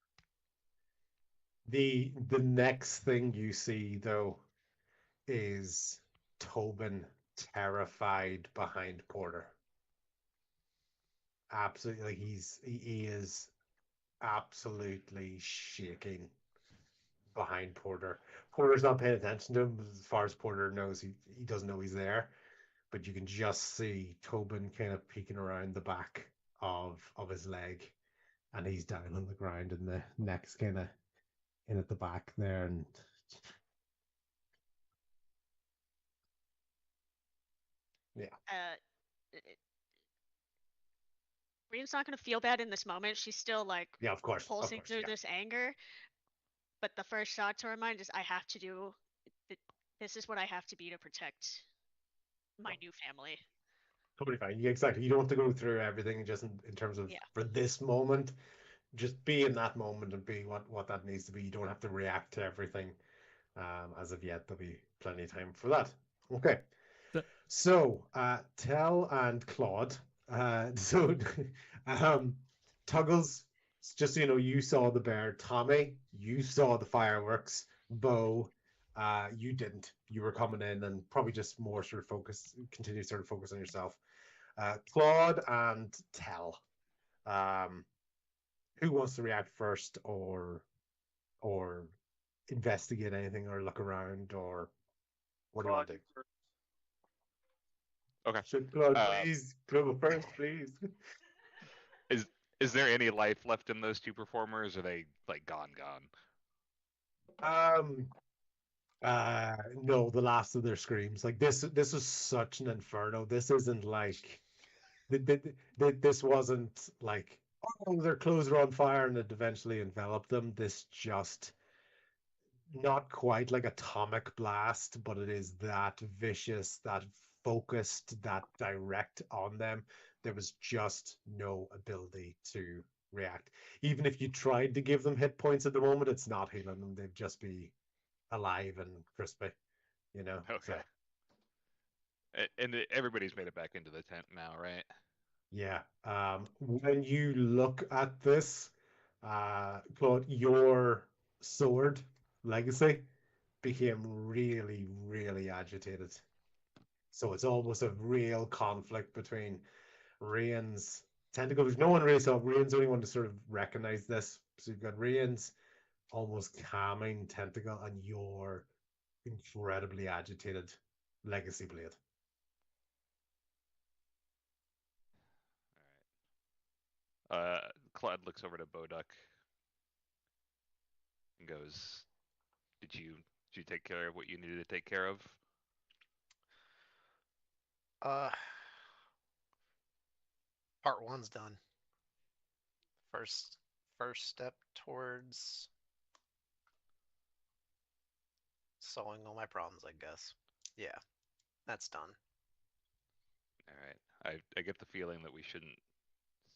The next thing you see though is Tobin terrified behind Porter. Absolutely, like he is absolutely shaking behind Porter. Porter's not paying attention to him. As far as Porter knows, he doesn't know he's there. But you can just see Tobin kind of peeking around the back of his leg, and he's down on the ground, and the neck's kind of in at the back there, and yeah, Reen's not gonna feel bad in this moment. She's still like yeah, of course, pulsing through yeah. this anger. But the first thought to her mind is, I have to do. This is what I have to be to protect my new family. Totally fine. Yeah, exactly. You don't have to go through everything just in terms of Yeah. for this moment. Just be in that moment and be what that needs to be. You don't have to react to everything. As of yet, there'll be plenty of time for that. Okay. So, Tell and Claude. So, Tuggles, just so you know, you saw the bear. Tommy, you saw the fireworks. Bo, you didn't. You were coming in and probably just more sort of continue to sort of focus on yourself. Claude and Tell. Who wants to react first, or investigate anything, or look around, or what do you want to do? Okay. Should Claude please go first, please? Is there any life left in those two performers? Or are they like gone? No, the last of their screams. Like this was such an inferno. This isn't like this wasn't like, oh, their clothes are on fire and it eventually enveloped them. This just not quite like atomic blast, but it is that vicious, that focused, that direct on them. There was just no ability to react. Even if you tried to give them hit points at the moment, it's not healing them. They'd just be alive and crispy, you know? Okay. So. And everybody's made it back into the tent now, right? Yeah. When you look at this, Claude, your sword legacy became really, really agitated. So it's almost a real conflict between Rain's tentacles. No one really saw Rain's only one to sort of recognize this. So you've got Rain's almost calming tentacle and your incredibly agitated legacy blade. All right. Claude looks over to Boduck and goes, Did you take care of what you needed to take care of? Part one's done. First step towards solving all my problems, I guess. Yeah, that's done. All right. I get the feeling that we shouldn't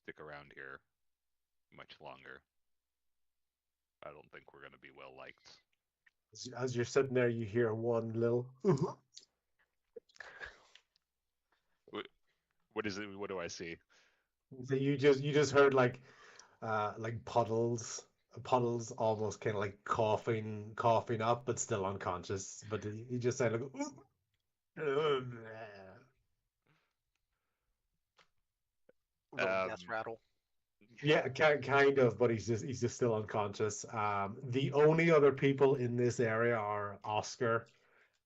stick around here much longer. I don't think we're going to be well liked. As you're sitting there, you hear one little. What is it? What do I see? So you just heard like puddles almost kind of like coughing up, but still unconscious. But he just sounded like. Little death rattle. Yeah, kind of, but he's just still unconscious. The only other people in this area are Oscar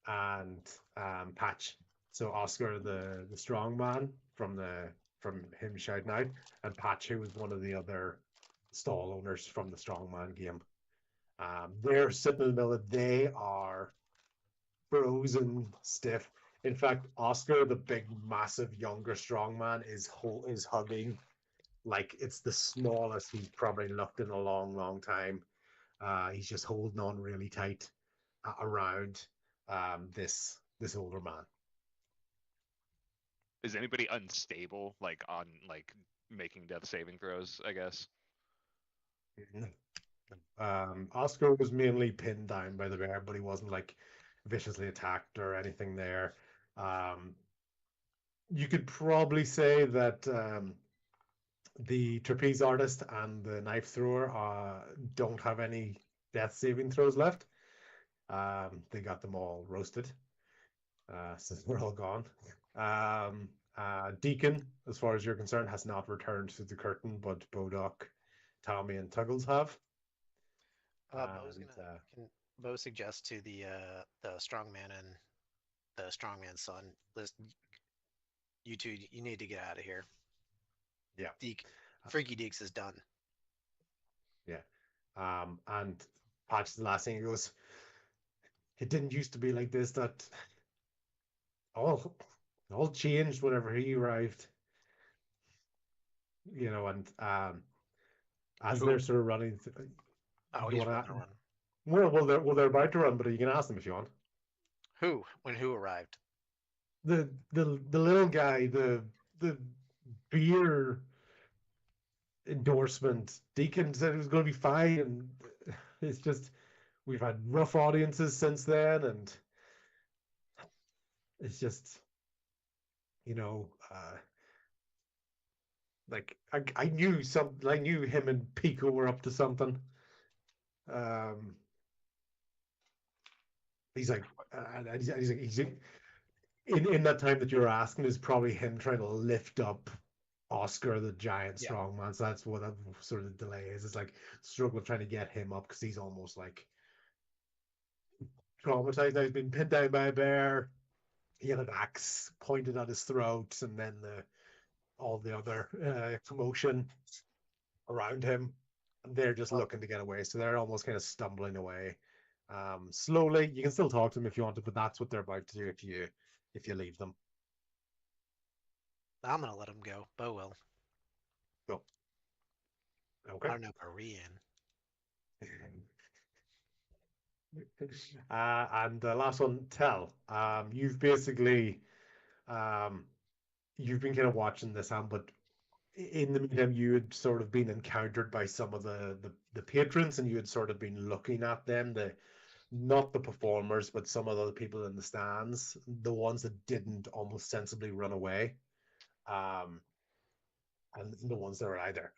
and Patch. So Oscar, the strong man from him shouting out, and Patch, who was one of the other stall owners from the strongman game. They're sitting in the middle. They are frozen stiff. In fact, Oscar, the big, massive, younger strongman, is hugging like it's the smallest he's probably looked in a long, long time. He's just holding on really tight. around this older man. Is anybody unstable, like on like making death saving throws? I guess. Oscar was mainly pinned down by the bear, but he wasn't like viciously attacked or anything there. You could probably say that the trapeze artist and the knife thrower don't have any death saving throws left. They got them all roasted, so they're all gone. Deacon, as far as you're concerned, has not returned to the curtain, but Bodok, Tommy, and Tuggles have. Bo's And, can Bo suggest to the strongman and the strongman's son, listen, you two, you need to get out of here. Yeah. Freaky Deeks is done. Yeah. And Patch, the last thing he goes, it didn't used to be like this. That all changed whenever he arrived. You know, and as they're sort of running, Oh, you he's want running. well, they're about to run, but you can ask them if you want. Who? When who arrived? The little guy, the beer endorsement. Deacon said it was going to be fine, and it's just we've had rough audiences since then, and it's just, you know, like I knew him and Pico were up to something. He's like, he's in that time that you're asking is probably him trying to lift up Oscar, the giant strongman. So that's what that sort of delay is. It's like struggle trying to get him up because he's almost like traumatized now. He's been pinned down by a bear. He had an axe pointed at his throat, and then all the other commotion around him. And they're just looking to get away. So they're almost kind of stumbling away. Slowly. You can still talk to them if you want to, but that's what they're about to do if you leave them. I'm gonna let him go. Bo will. Go. Okay. I don't know if are we in. And the last one, Tell. You've basically you've been kind of watching this, but in the meantime, you had sort of been encountered by some of the patrons, and you had sort of been looking at them, not the performers, but some of the people in the stands, the ones that didn't almost sensibly run away, and the ones that are either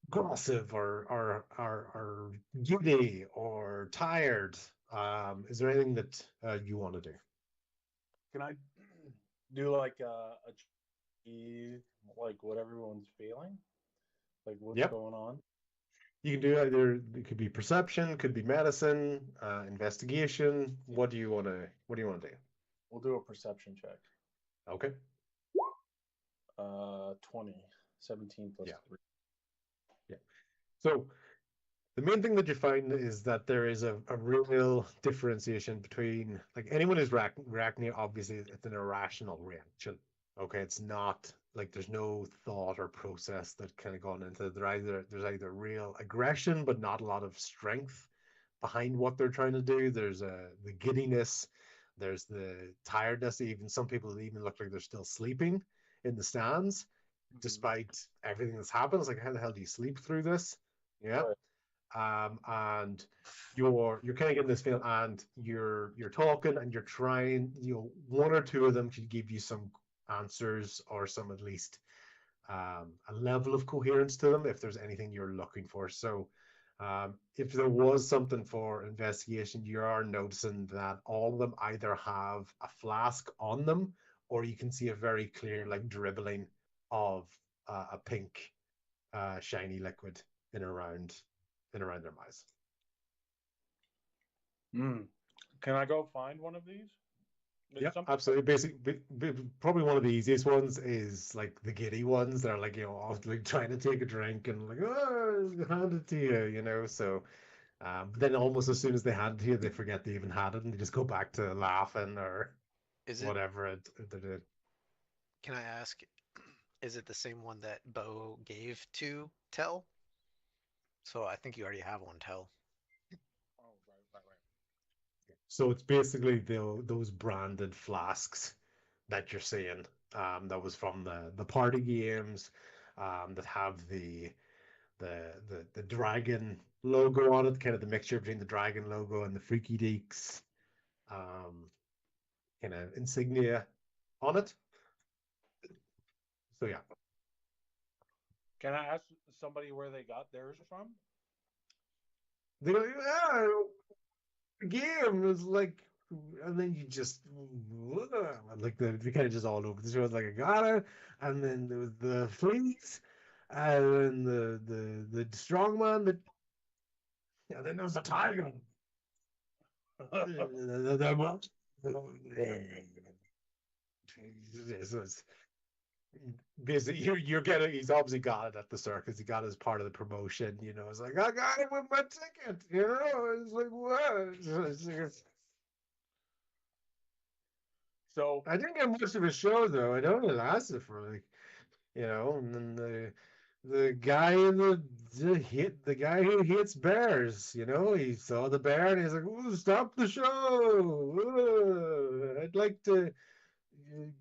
aggressive or giddy or tired. Is there anything that you want to do? Can I do like like what everyone's feeling, like what's going on? You can do either. It could be perception, could be medicine, investigation. What do you want to do? We'll do a perception check. Okay. 20, 17 plus 3. Yeah. So the main thing that you find is that there is a real differentiation between, like, anyone who's reacting, obviously it's an irrational reaction. Okay, it's not like there's no thought or process that kind of gone into it. There's either real aggression but not a lot of strength behind what they're trying to do. There's the giddiness, there's the tiredness. Even some people even look like they're still sleeping in the stands, despite everything that's happened. It's like, how the hell do you sleep through this? Yeah. Right. And you're kind of getting this feeling, and you're talking and you're trying, one or two of them could give you some answers or some, at least a level of coherence to them if there's anything you're looking for. So if there was something for investigation, you are noticing that all of them either have a flask on them, or you can see a very clear like dribbling of a pink shiny liquid in around their mouths. Can I go find one of these? Yeah, absolutely. Basically, probably one of the easiest ones is like the giddy ones. They're like, like trying to take a drink and like, oh, hand it to you, So then almost as soon as they hand it to you, they forget they even had it and they just go back to laughing or whatever they did. Can I ask, is it the same one that Bo gave to Tell? So I think you already have one, Tell. Oh, right. So it's basically those branded flasks that you're seeing. That was from the party games, that have the dragon logo on it, kind of the mixture between the dragon logo and the Freaky Deeks kind of insignia on it. So yeah. Can I ask somebody where they got theirs from? They go, yeah, game was like, and then you just like the kind of just all over the show. Like I got it, and then there was the fleas, and then the strongman, and then there was the tiger. So it's basically you're getting. He's obviously got it at the circus. He got it as part of the promotion. You know, it's like I got it with my ticket. You know, it's like what? So I didn't get much of a show though. It only lasted for like, and then the guy in the guy who hits bears, he saw the bear and he's like, "Ooh, stop the show! I'd like to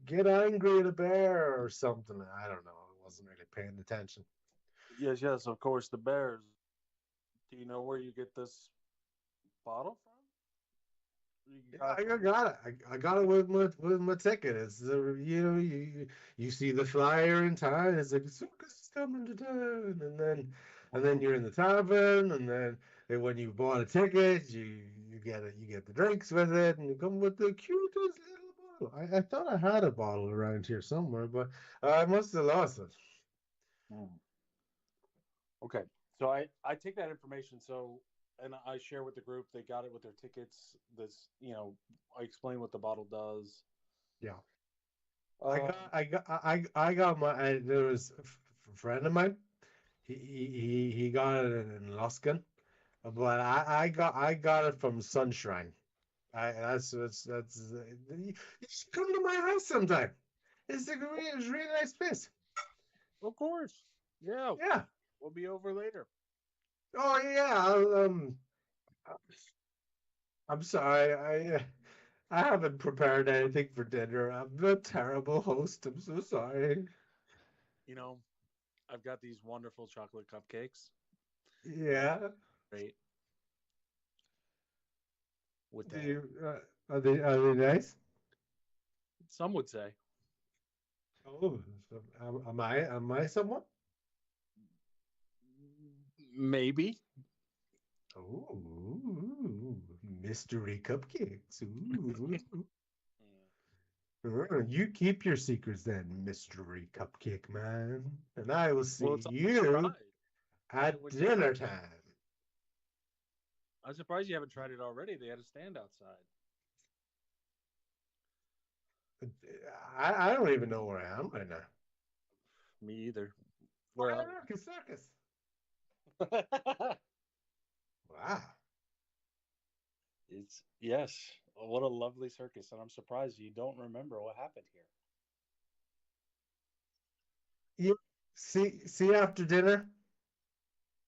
get angry at a bear or something." I don't know. I wasn't really paying attention. yes, of course, the Bears. Do you know where you get this bottle from? I got it. I got it with my ticket. It's you see the flyer in town. It's like circus is coming to town, and then you're in the tavern, and then when you bought a ticket, you get the drinks with it, and you come with the cutest little bottle. I thought I had a bottle around here somewhere, but I must have lost it. Okay, so I take that information, and I share with the group. They got it with their tickets. I explain what the bottle does. Yeah. Uh, I got my. There was a friend of mine. He got it in Luskin, but I got it from Sunshrine. You should come to my house sometime. It's a really nice place. of course, yeah. Yeah. We'll be over later. Oh yeah. I'm sorry. I haven't prepared anything for dinner. I'm a terrible host. I'm so sorry. I've got these wonderful chocolate cupcakes. Yeah. Great. With Do that, you, are they nice? some would say. Oh, so am I someone? Maybe. Oh, mystery cupcakes. Ooh. You keep your secrets then, mystery cupcake man, and I will see Well, it's you at dinner time. I'm surprised you haven't tried it already. They had a stand outside. I don't even know where I am right now. Me either. Where Where? circus? Wow. Yes. What a lovely circus, and I'm surprised you don't remember what happened here. You see after dinner,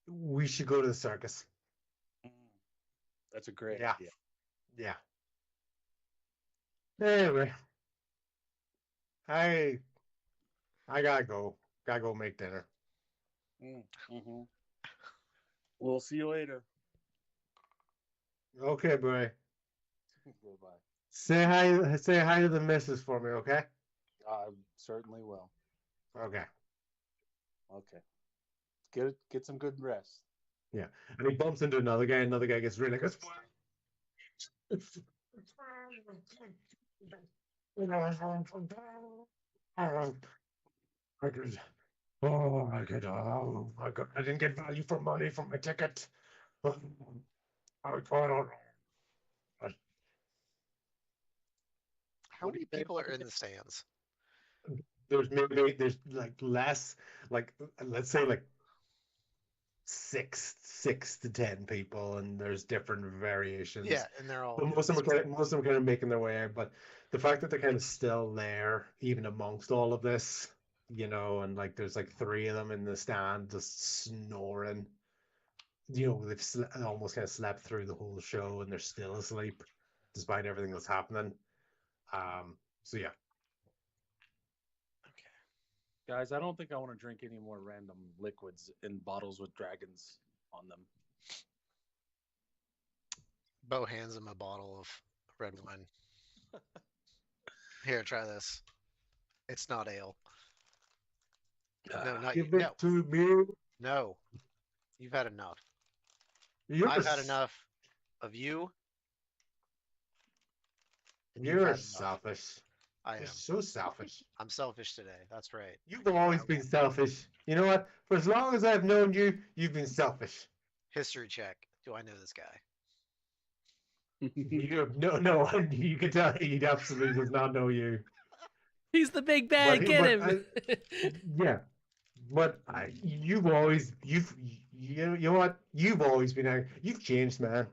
we should go to the circus. That's a great Yeah. idea. Yeah. Anyway, I gotta go. Gotta go make dinner. Mm-hmm. We'll see you later. Okay, boy. Goodbye. Say hi to the missus for me, okay? I certainly will. Okay. Okay. Get some good rest. Yeah. And he bumps into another guy, another guy gets really goes. Oh my god, I didn't get value for money for my ticket. How many people are in the stands? There's like less, like let's say like six to 10 people, and there's different variations. Yeah, and they're all. But most of them kind of making their way out. But the fact that they're kind of still there, even amongst all of this, and like there's like 3 of them in the stand just snoring. They've almost kind of slept through the whole show and they're still asleep. despite everything that's happening. So yeah. Guys, I don't think I want to drink any more random liquids in bottles with dragons on them. Bo hands him a bottle of red wine. Here, try this. It's not ale. No, not Give you. it No, to me. no. You've had enough. You're I've had enough of you. And you've You're had enough. selfish. I You're am. so selfish. I'm selfish today. That's right. You've always been selfish. You know what? For as long as I've known you, you've been selfish. History check. Do I know this guy? You have no. You can tell he absolutely does not know you. He's the big bad. But- Get but him. Yeah, but you've always you know what? You've always been angry. You've changed, man.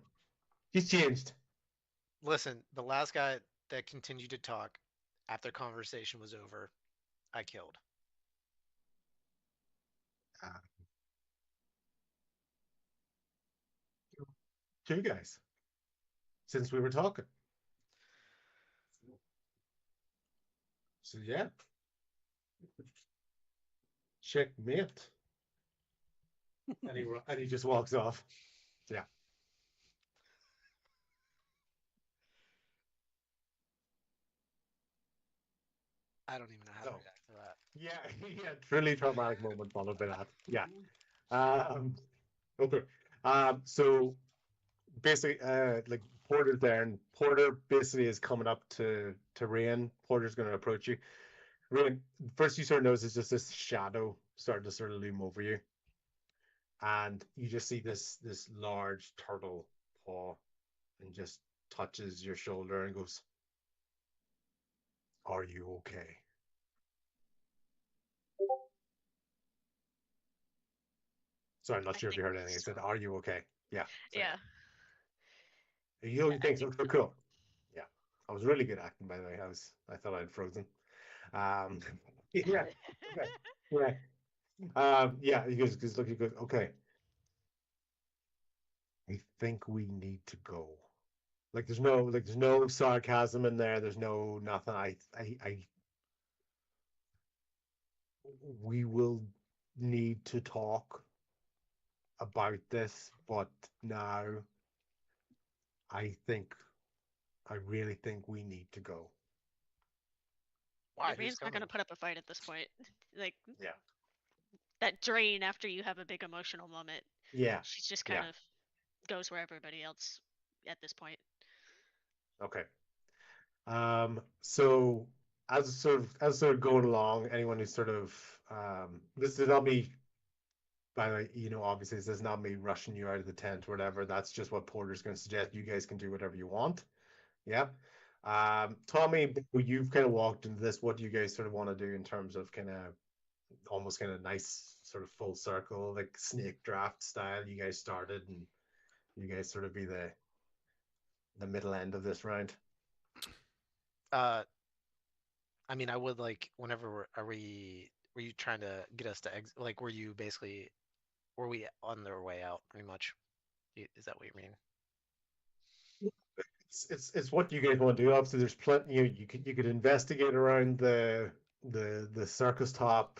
You've changed. Listen, the last guy that continued to talk after conversation was over, I killed. Two guys. Since we were talking. So yeah. Checkmate. And he just walks off. Yeah. I don't even know how to Oh. react to that. Yeah, yeah, truly traumatic moment followed by that. Yeah. Okay. So basically, like Porter's there, and Porter basically is coming up to Rain. Porter's going to approach you. Rain, first you sort of notice is just this shadow starting to sort of loom over you, and you just see this large turtle paw, and just touches your shoulder and goes, "Are you okay?" So I'm not I sure if you think heard anything. It so. said, "Are you okay?" Yeah. So, Yeah. You I think so? think so. Cool. Yeah. I was really good acting, by the way. I thought I'd frozen. Yeah. Okay. Yeah. Yeah. He goes, look, he goes, okay. I think we need to go. There's no sarcasm in there. There's no nothing. We will need to talk about this, but now I think, I really think we need to go. Why? Who's Rain's not coming? gonna put up a fight at this point. Like Yeah. that drain after you have a big emotional moment. Yeah. She's just Yeah. kind of goes where everybody else at this point. Okay. So as sort of going along, anyone who's sort of this is not me, by the way, obviously this is not me rushing you out of the tent or whatever. That's just what Porter's going to suggest. You guys can do whatever you want. Yeah. Tommy, you've kind of walked into this. What do you guys sort of want to do in terms of kind of almost kind of nice sort of full circle, like snake draft style? You guys started, and you guys sort of be the middle end of this round. I mean, I would like whenever were you trying to get us to exit? Like, were we on their way out? Pretty much. Is that what you mean? It's what you guys want to do. Obviously, there's plenty. You could investigate around the circus top,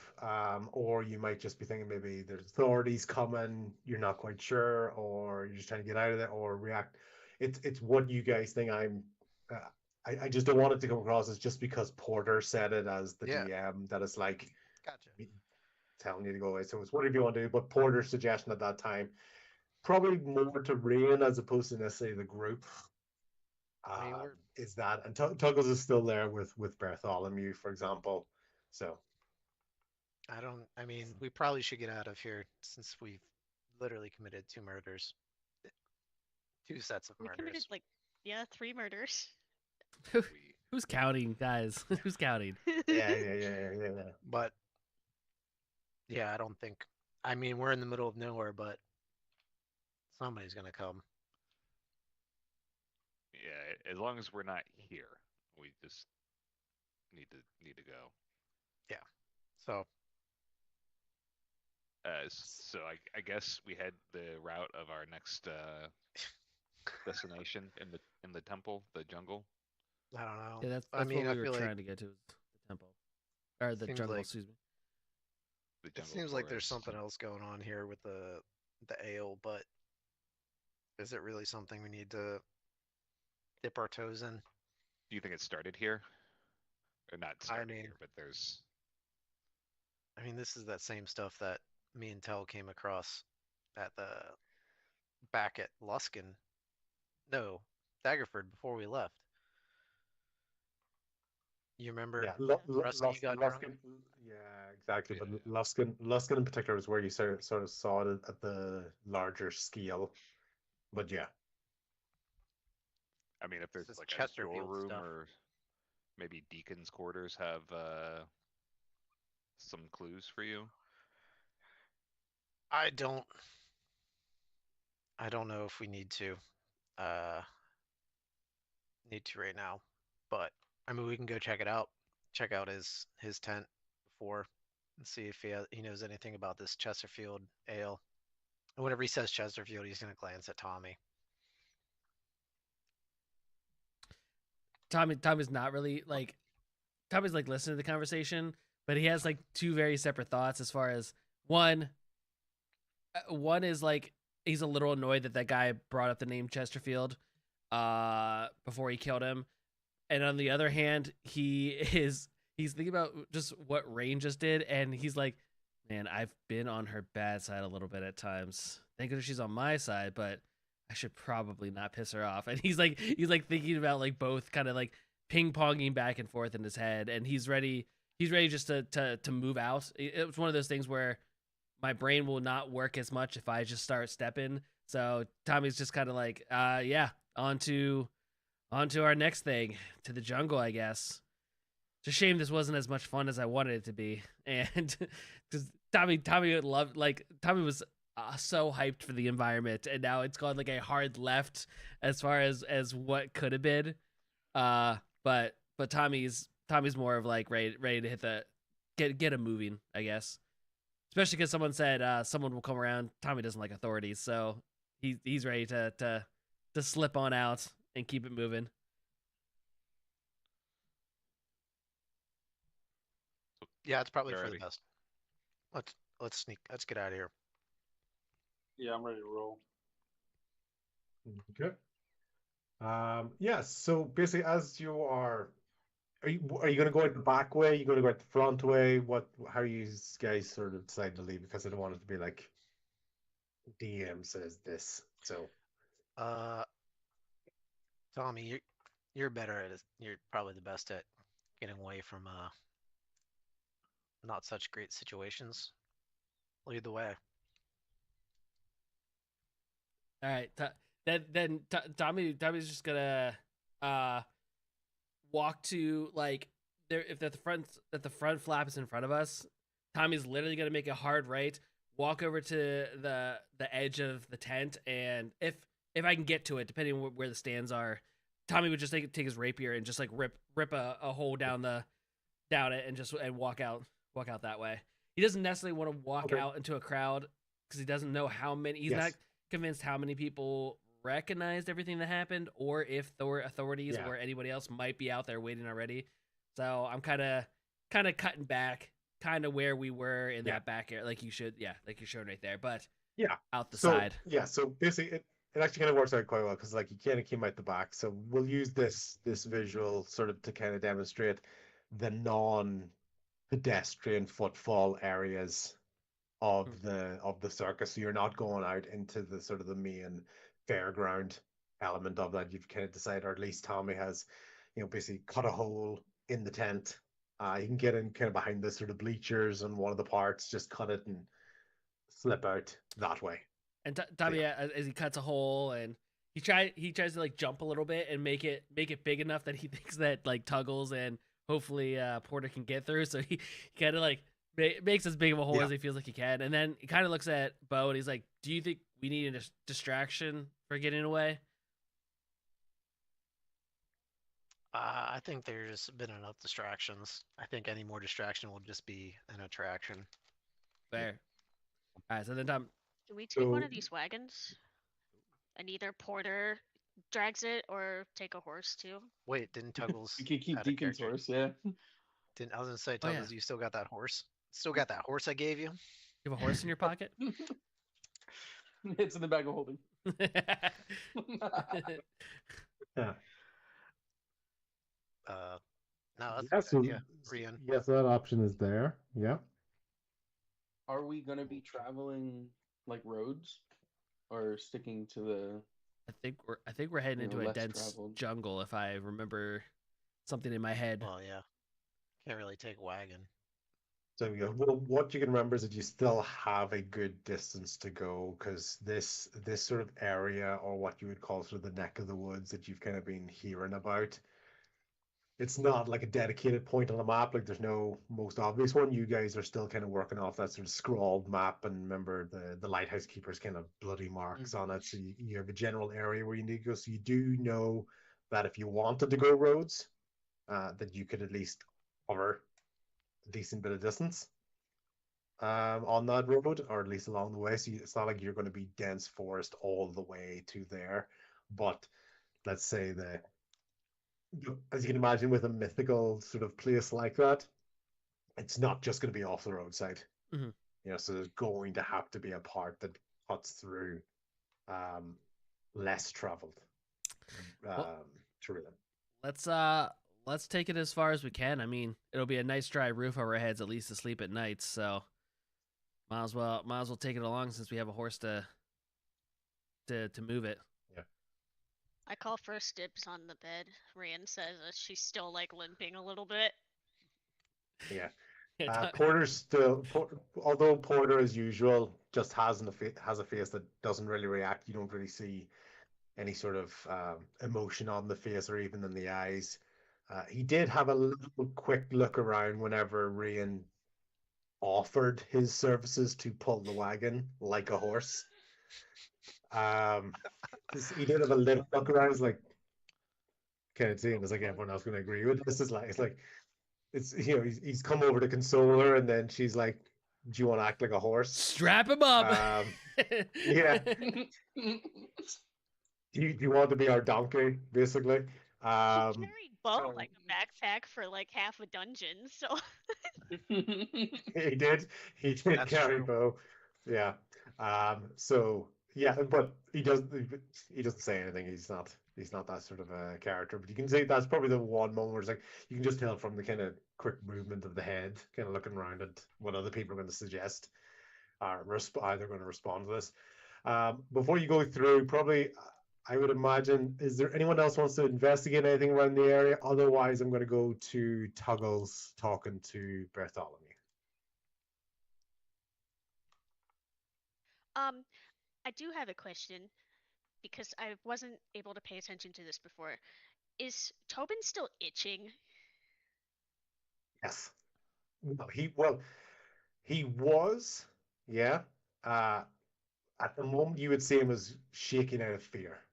or you might just be thinking maybe there's authorities coming. You're not quite sure, or you're just trying to get out of it, or react. It's what you guys think. I just don't want it to come across as just because Porter said it as the Yeah. DM that it's like Gotcha. telling you to go away. So it's whatever you want to do. But Porter's suggestion at that time, probably more to Rain as opposed to necessarily the group. I mean, Is that, and Tuggles is still there with Bartholomew, for example. So I mean, we probably should get out of here since we've literally committed 2 murders. 2 sets of We committed murders. 3 murders. Who's counting, guys? Who's counting? yeah. But yeah, I don't think. I mean, we're in the middle of nowhere, but somebody's gonna come. Yeah, as long as we're not here, we just need to go. Yeah. So So I guess we head the route of our next destination in the temple, the jungle? I don't know. Yeah, that's I mean, what I we were feel like trying to get to, is the temple or the Seems jungle. like- Excuse me. The it jungle seems like there's forest. something else going on here with the ale, but is it really something we need to dip our toes in? Do you think it started here? Or not started mean- here, but there's I mean, this is that same stuff that me and Tell came across at the back at Luskin. No, Daggerford before we left. You remember? Yeah, Rusty got drunk? Luskin. Yeah, exactly. Yeah. But Luskin in particular is where you sort of saw it at the larger scale. But yeah, I mean, if there's This is like a Chesterfield storeroom stuff. or maybe Deacon's quarters have some clues for you. I don't know if we need to right now, but I mean we can go check it out. Check out his tent before and see if he knows anything about this Chesterfield ale. And whenever he says Chesterfield, he's gonna glance at Tommy. Tommy's not really like Tommy's like listening to the conversation, but he has like two very separate thoughts. As far as one is like he's a little annoyed that guy brought up the name Chesterfield before he killed him, and on the other hand, he's thinking about just what Rain just did, and he's like, man, I've been on her bad side a little bit at times. Thank goodness she's on my side, but I should probably not piss her off. And he's like thinking about like both kind of like ping ponging back and forth in his head, and he's ready just to move out. It was one of those things where my brain will not work as much if I just start stepping. So Tommy's just kind of like, yeah, on to our next thing, to the jungle, I guess. It's a shame this wasn't as much fun as I wanted it to be, and because Tommy loved, like, Tommy was so hyped for the environment, and now it's gone like a hard left as far as what could have been. But Tommy's more of like ready to hit the get him moving, I guess. Especially because someone said someone will come around. Tommy doesn't like authorities, so he's ready to slip on out and keep it moving. Yeah, it's probably for the Alrighty. best. Let's sneak. Let's get out of here. Yeah, I'm ready to roll. okay. Yeah. So basically, as you are you going to go out the back way? Are you going to go out the front way? How are you guys sort of decide to leave? Because I don't want it to be like DM says this. So Tommy, you're better at it. You're probably the best at getting away from not such great situations. Lead the way. All right, Tommy's just gonna walk to like there if the front flap is in front of us. Tommy's literally gonna make a hard right, walk over to the edge of the tent, and if I can get to it, depending on where the stands are, Tommy would just take his rapier and just like rip a hole down it and walk out that way. He doesn't necessarily want to walk out into a crowd because he doesn't know how many. He's not convinced how many people recognized everything that happened, or if the authorities or anybody else might be out there waiting already. So I'm kind of cutting back, kind of where we were in that back area, like you should, like you're showing right there, but out the side. Yeah, so basically it actually kind of works out quite well because like you kind of came out the back. So we'll use this visual sort of to kind of demonstrate the non-pedestrian footfall areas of the circus. So you're not going out into the sort of the main fairground element of that. You've kind of decided, or at least Tommy has, basically cut a hole in the tent. You can get in kind of behind the sort of bleachers and one of the parts, just cut it and slip out that way. And Tommy, as he cuts a hole, and he tries to like jump a little bit and make it big enough that he thinks that like Tuggles and hopefully Porter can get through. So he kind of like makes as big of a hole as he feels like he can, and then he kind of looks at Bo and he's like, "Do you think we need a distraction for getting away?" I think there's been enough distractions. I think any more distraction will just be an attraction. Fair. All right, so then Tom. Can we take one of these wagons? And either Porter drags it or take a horse too. Wait, didn't Tuggles You could keep add a Deacon's character? horse, yeah. Didn't I was gonna say, Oh, yeah. Tuggles, you still got that horse? Still got that horse I gave you? You have a horse in your pocket? It's in the bag of holding. Yeah. No, that's Yeah, a so, good idea. Rian. yes, that option is there. Yeah. Are we gonna be traveling like roads, or sticking to the? I think we're heading You know, into a less dense traveled. jungle if I remember something in my head. Well, yeah. Can't really take a wagon. So well, what you can remember is that you still have a good distance to go because this sort of area, or what you would call sort of the neck of the woods that you've kind of been hearing about, it's not like a dedicated point on the map. Like there's no most obvious one. You guys are still kind of working off that sort of scrawled map, and remember the lighthouse keeper's kind of bloody marks on it. So you have a general area where you need to go. So you do know that if you wanted to go roads, that you could at least cover a decent bit of distance on that road, or at least along the way. So it's not like you're going to be dense forest all the way to there. But let's say as you can imagine, with a mythical sort of place like that, it's not just going to be off the roadside. Mhm. You know, so there's going to have to be a part that cuts through less traveled terrain. Let's take it as far as we can. I mean, it'll be a nice dry roof over our heads at least to sleep at night, so might as well take it along since we have a horse to move it. I call first dibs on the bed. Rian says she's still like limping a little bit. Yeah. Porter's still, although Porter, as usual, just has a face that doesn't really react. You don't really see any sort of emotion on the face or even in the eyes. He did have a little quick look around whenever Rian offered his services to pull the wagon like a horse. He did have a little look around. It's like, kind of seeing, it's like everyone else going to agree with this. It's you know, he's come over to console her, and then she's like, "Do you want to act like a horse? Strap him up." Yeah. Do you want to be our donkey, basically? She carried Bo like a backpack for like half a dungeon, so. He did That's carry true. Bo. Yeah. So yeah, but he doesn't say anything. He's not that sort of a character. But you can say that's probably the one moment where it's like you can just tell from the kind of quick movement of the head, kind of looking around at what other people are going to suggest, or how they're going to respond to this. Before you go through, probably I would imagine, is there anyone else wants to investigate anything around the area? Otherwise, I'm going to go to Tuggles talking to Bartholomew. I do have a question because I wasn't able to pay attention to this before. Is Tobin still itching? Yes. No, he was, yeah. At the moment, you would see him as shaking out of fear.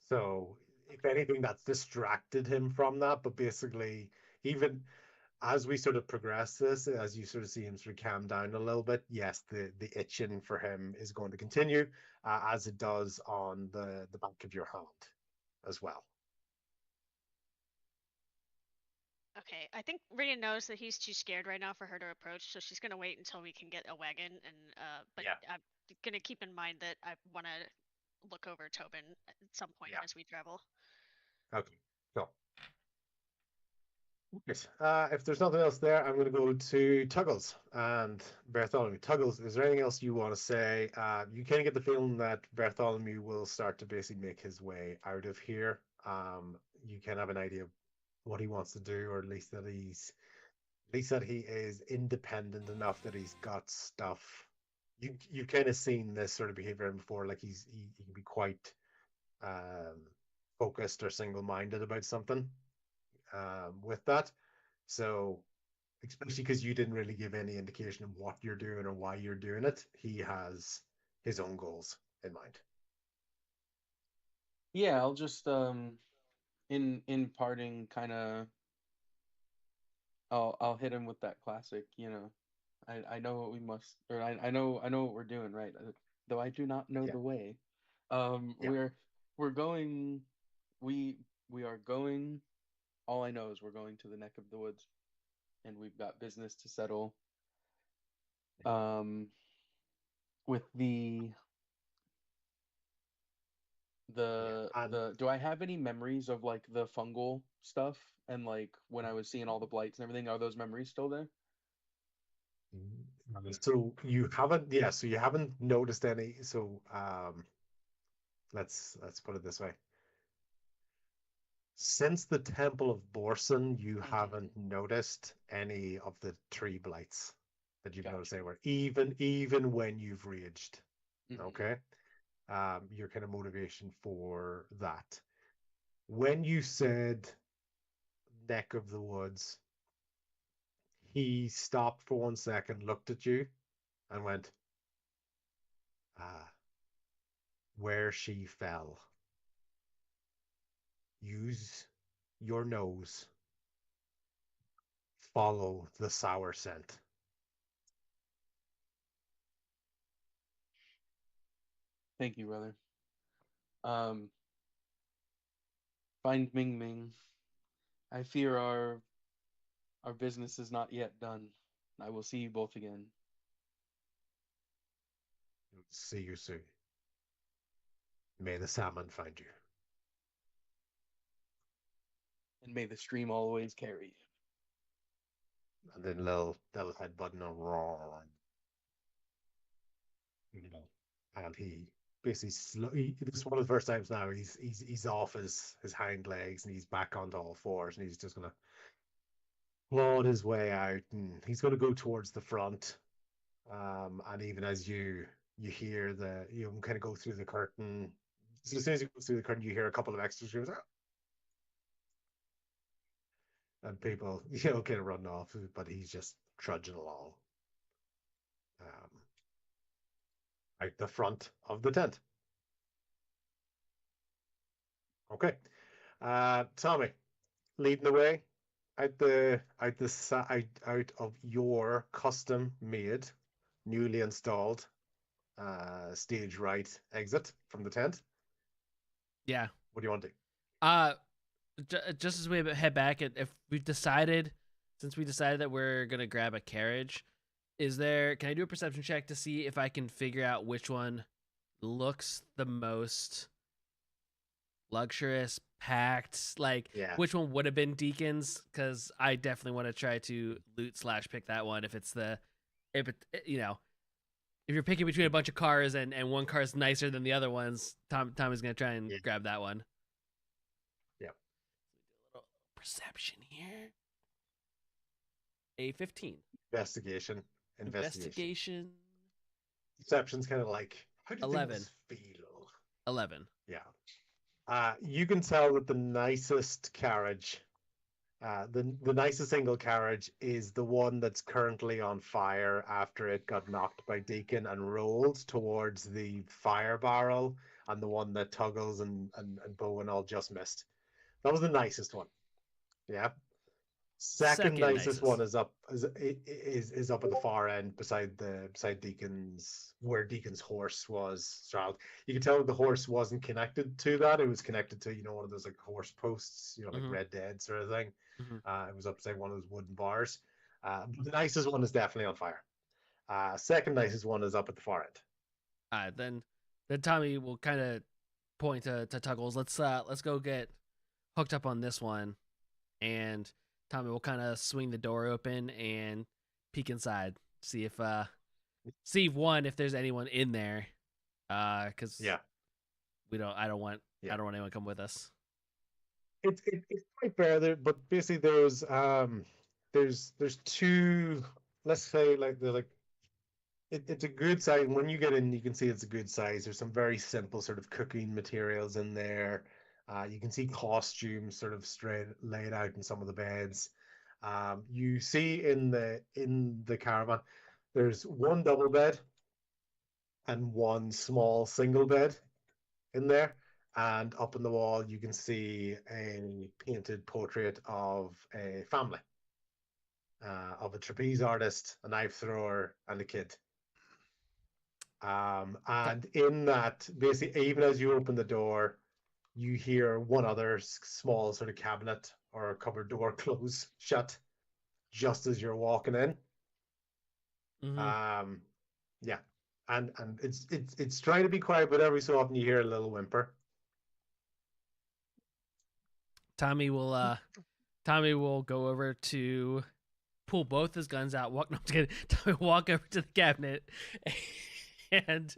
So, if anything, that's distracted him from that. But basically, even as we sort of progress this, as you sort of see him sort of calm down a little bit, yes, the itching for him is going to continue, as it does on the back of your hand as well. Okay, I think Rian knows that he's too scared right now for her to approach, so she's gonna wait until we can get a wagon. And but Yeah. I'm gonna keep in mind that I want to look over Tobin at some point Yeah. as we travel. Okay, cool. If there's nothing else there, I'm going to go to Tuggles and Bartholomew. Tuggles, is there anything else you want to say? You kind of get the feeling that Bartholomew will start to basically make his way out of here. You can have an idea of what he wants to do, or at least that he is independent enough that he's got stuff. You've kind of seen this sort of behavior before. Like he can be quite focused or single-minded about something. With that. So, especially because you didn't really give any indication of what you're doing or why you're doing it, he has his own goals in mind. Yeah, I'll just in parting kind of I'll hit him with that classic, I know what we must, or I know what we're doing, right? Though I do not know Yeah. the way. Yeah. we're going. We are going. All I know is we're going to the neck of the woods, and we've got business to settle. With the do I have any memories of like the fungal stuff and like when I was seeing all the blights and everything? Are those memories still there? So you haven't, yeah, so you haven't noticed any. So let's put it this way. Since the Temple of Borson, you haven't noticed any of the tree blights that you've noticed anywhere, even when you've raged. Okay. Your kind of motivation for that. When you said neck of the woods, he stopped for 1 second, looked at you, and went, where she fell. Use your nose. Follow the sour scent. Thank you, brother. Find Ming Ming. I fear our business is not yet done. I will see you both again. See you soon. May the salmon find you. And may the stream always carry you. And then little headbutt and a roar. And he basically this is one of the first times now he's off his hind legs and he's back onto all fours and he's just gonna claw his way out and he's gonna go towards the front. And even as you hear you kind of go through the curtain. So as soon as you go through the curtain, you hear a couple of extra screams. And people, kind of run off, but he's just trudging along. Out the front of the tent. Okay. Tommy, leading the way out of your custom made, newly installed stage right exit from the tent. Yeah. What do you want to do? Just as we head back, if we've decided, since we decided that we're gonna grab a carriage, can I do a perception check to see if I can figure out which one looks the most luxurious, packed, like which one would have been Deacon's? Because I definitely want to try to loot / pick that one. If you're picking between a bunch of cars and one car is nicer than the other ones, Tom is gonna try and grab that one. Yeah. Perception here. A 15. Investigation. Perception's kind of like, how do you 11. think this feel? 11. Yeah. You can tell that the nicest carriage, the nicest single carriage is the one that's currently on fire after it got knocked by Deacon and rolled towards the fire barrel, and the one that Tuggles and Bowen all just missed. That was the nicest one. Yeah. Second nicest one is up at the far end beside Deacon's, where Deacon's horse was straddled. You can tell that the horse wasn't connected to that. It was connected to one of those like horse posts, like Red Dead sort of thing. It was up beside one of those wooden bars. But the nicest one is definitely on fire. Second nicest one is up at the far end. Then Tommy will kind of point to Tuggles. Let's go get hooked up on this one, and Tommy will kind of swing the door open and peek inside, see if there's anyone in there, because I don't want anyone to come with us. It's quite fair there, but basically there's two, let's say it's a good size. When you get in, you can see it's a good size. There's some very simple sort of cooking materials in there. You can see costumes sort of straight laid out in some of the beds. You see in the caravan, there's one double bed and one small single bed in there. And up on the wall, you can see a painted portrait of a family, of a trapeze artist, a knife thrower, and a kid. And in that, basically, even as you open the door, you hear one other small sort of cabinet or cupboard door close shut just as you're walking in. Mhm. Yeah, and it's trying to be quiet, but every so often you hear a little whimper. Tommy will go over to pull both his guns out. Walk, no, I'm just kidding. Tommy will walk over to the cabinet and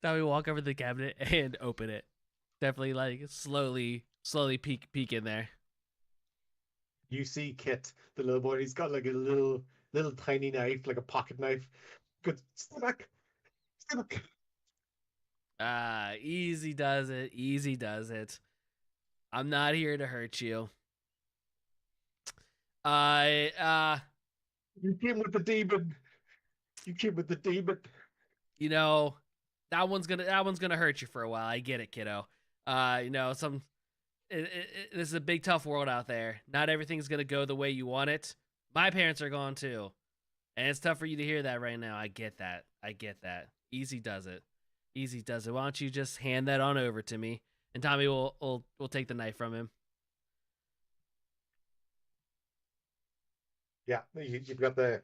Tommy will walk over to the cabinet and open it. Definitely like slowly peek in there. You see Kit, the little boy. He's got like a little tiny knife, like a pocket knife. Good, stay back, stay back. Easy does it. Easy does it. I'm not here to hurt you. You came with the demon. You came with the demon. You know, that one's gonna hurt you for a while. I get it, kiddo. You know, this is a big tough world out there. Not everything's gonna go the way you want it. My parents are gone too, and it's tough for you to hear that right now. I get that. Easy does it. Easy does it. Why don't you just hand that on over to me, and Tommy will take the knife from him. Yeah, you've got the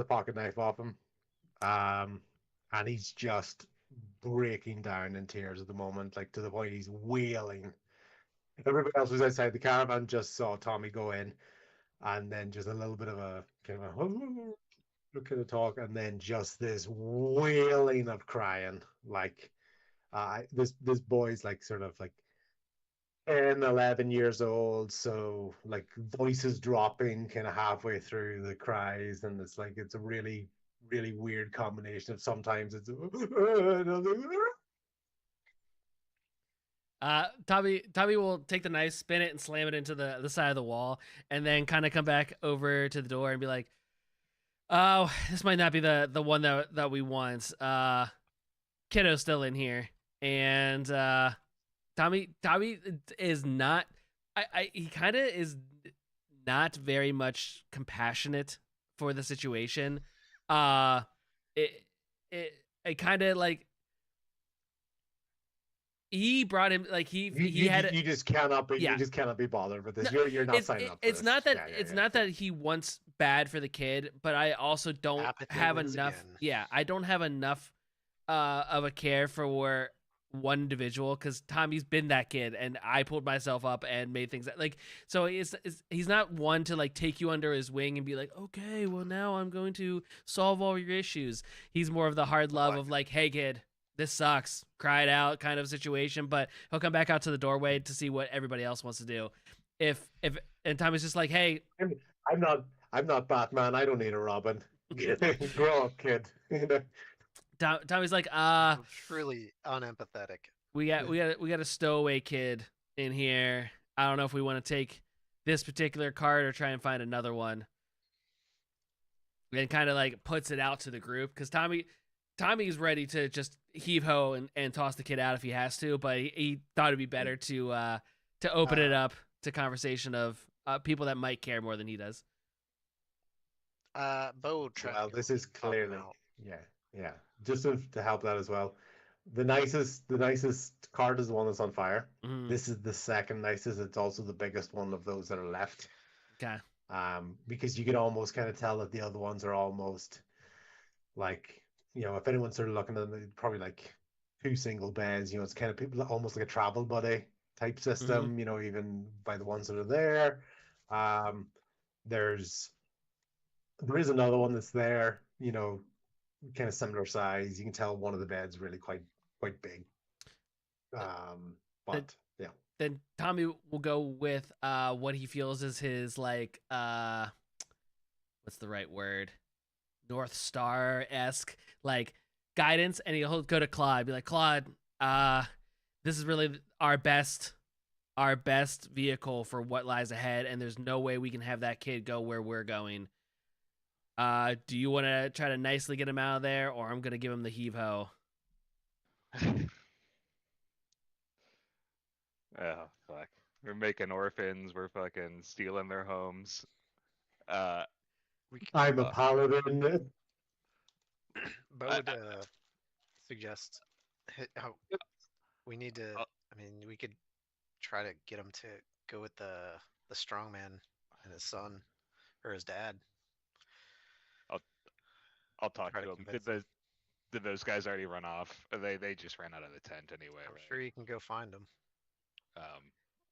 pocket knife off him, and he's just breaking down in tears at the moment, like to the point he's wailing. Everybody else was outside the caravan, just saw Tommy go in, and then just a little bit of a kind of a talk, and then just this wailing of crying. Like this boy's like sort of like 10, 11 years old, so like voices dropping kind of halfway through the cries, and it's a really weird combination of sometimes it's Tommy will take the knife, spin it, and slam it into the side of the wall, and then kind of come back over to the door and be like, "Oh, this might not be the one that we want. Kiddo's still in here." And Tommy is not. He kind of is not very much compassionate for the situation. It kind of like he brought him like he had. You just cannot be Yeah. you just cannot be bothered with this. No, You're not signing up for it's this. not that Yeah, it's yeah. not that he wants bad for the kid, but I also don't Apathy have wins enough. again. Yeah, I don't have enough of a care for one individual because Tommy's been that kid, and I pulled myself up and made things like so. He's not one to like take you under his wing and be like, okay, well now I'm going to solve all your issues. He's more of the hard love of like, hey kid, this sucks, cry it out kind of situation, but he'll come back out to the doorway to see what everybody else wants to do. If and Tommy's just like, hey, I'm not Batman. I don't need a Robin. Grow up, kid. Tommy's like, Truly unempathetic. we got a stowaway kid in here. I don't know if we want to take this particular card or try and find another one. And kind of like puts it out to the group because Tommy's ready to just heave ho and toss the kid out if he has to, but he thought it'd be better to open it up to conversation of people that might care more than he does. Bo. Well, this is clearly yeah. Just to help that as well. The nicest card is the one that's on fire. Mhm. This is the second nicest. It's also the biggest one of those that are left. Okay. Because you can almost kind of tell that the other ones are almost like, you know, if anyone's sort of looking at them, probably like two single beds. You know, it's kind of people almost like a travel buddy type system. You know, even by the ones that are there. There is another one that's there. You know, kind of similar size. You can tell one of the beds really quite big. But yeah. Then Tommy will go with what he feels is his like what's the right word? North Star-esque like guidance, and he'll go to Claude, be like, Claude, this is really our best vehicle for what lies ahead, and there's no way we can have that kid go where we're going. Do you want to try to nicely get him out of there, or I'm gonna give him the heave ho? Oh, fuck. We're making orphans. We're fucking stealing their homes. I'm a paladin. Bo suggests Oh, we need to. Uh, I mean, we could try to get him to go with the strong man and his son or his dad. I'll talk Try to to him. convince him. Did those guys already run off? They just ran out of the tent anyway, I'm right? sure you can go find him.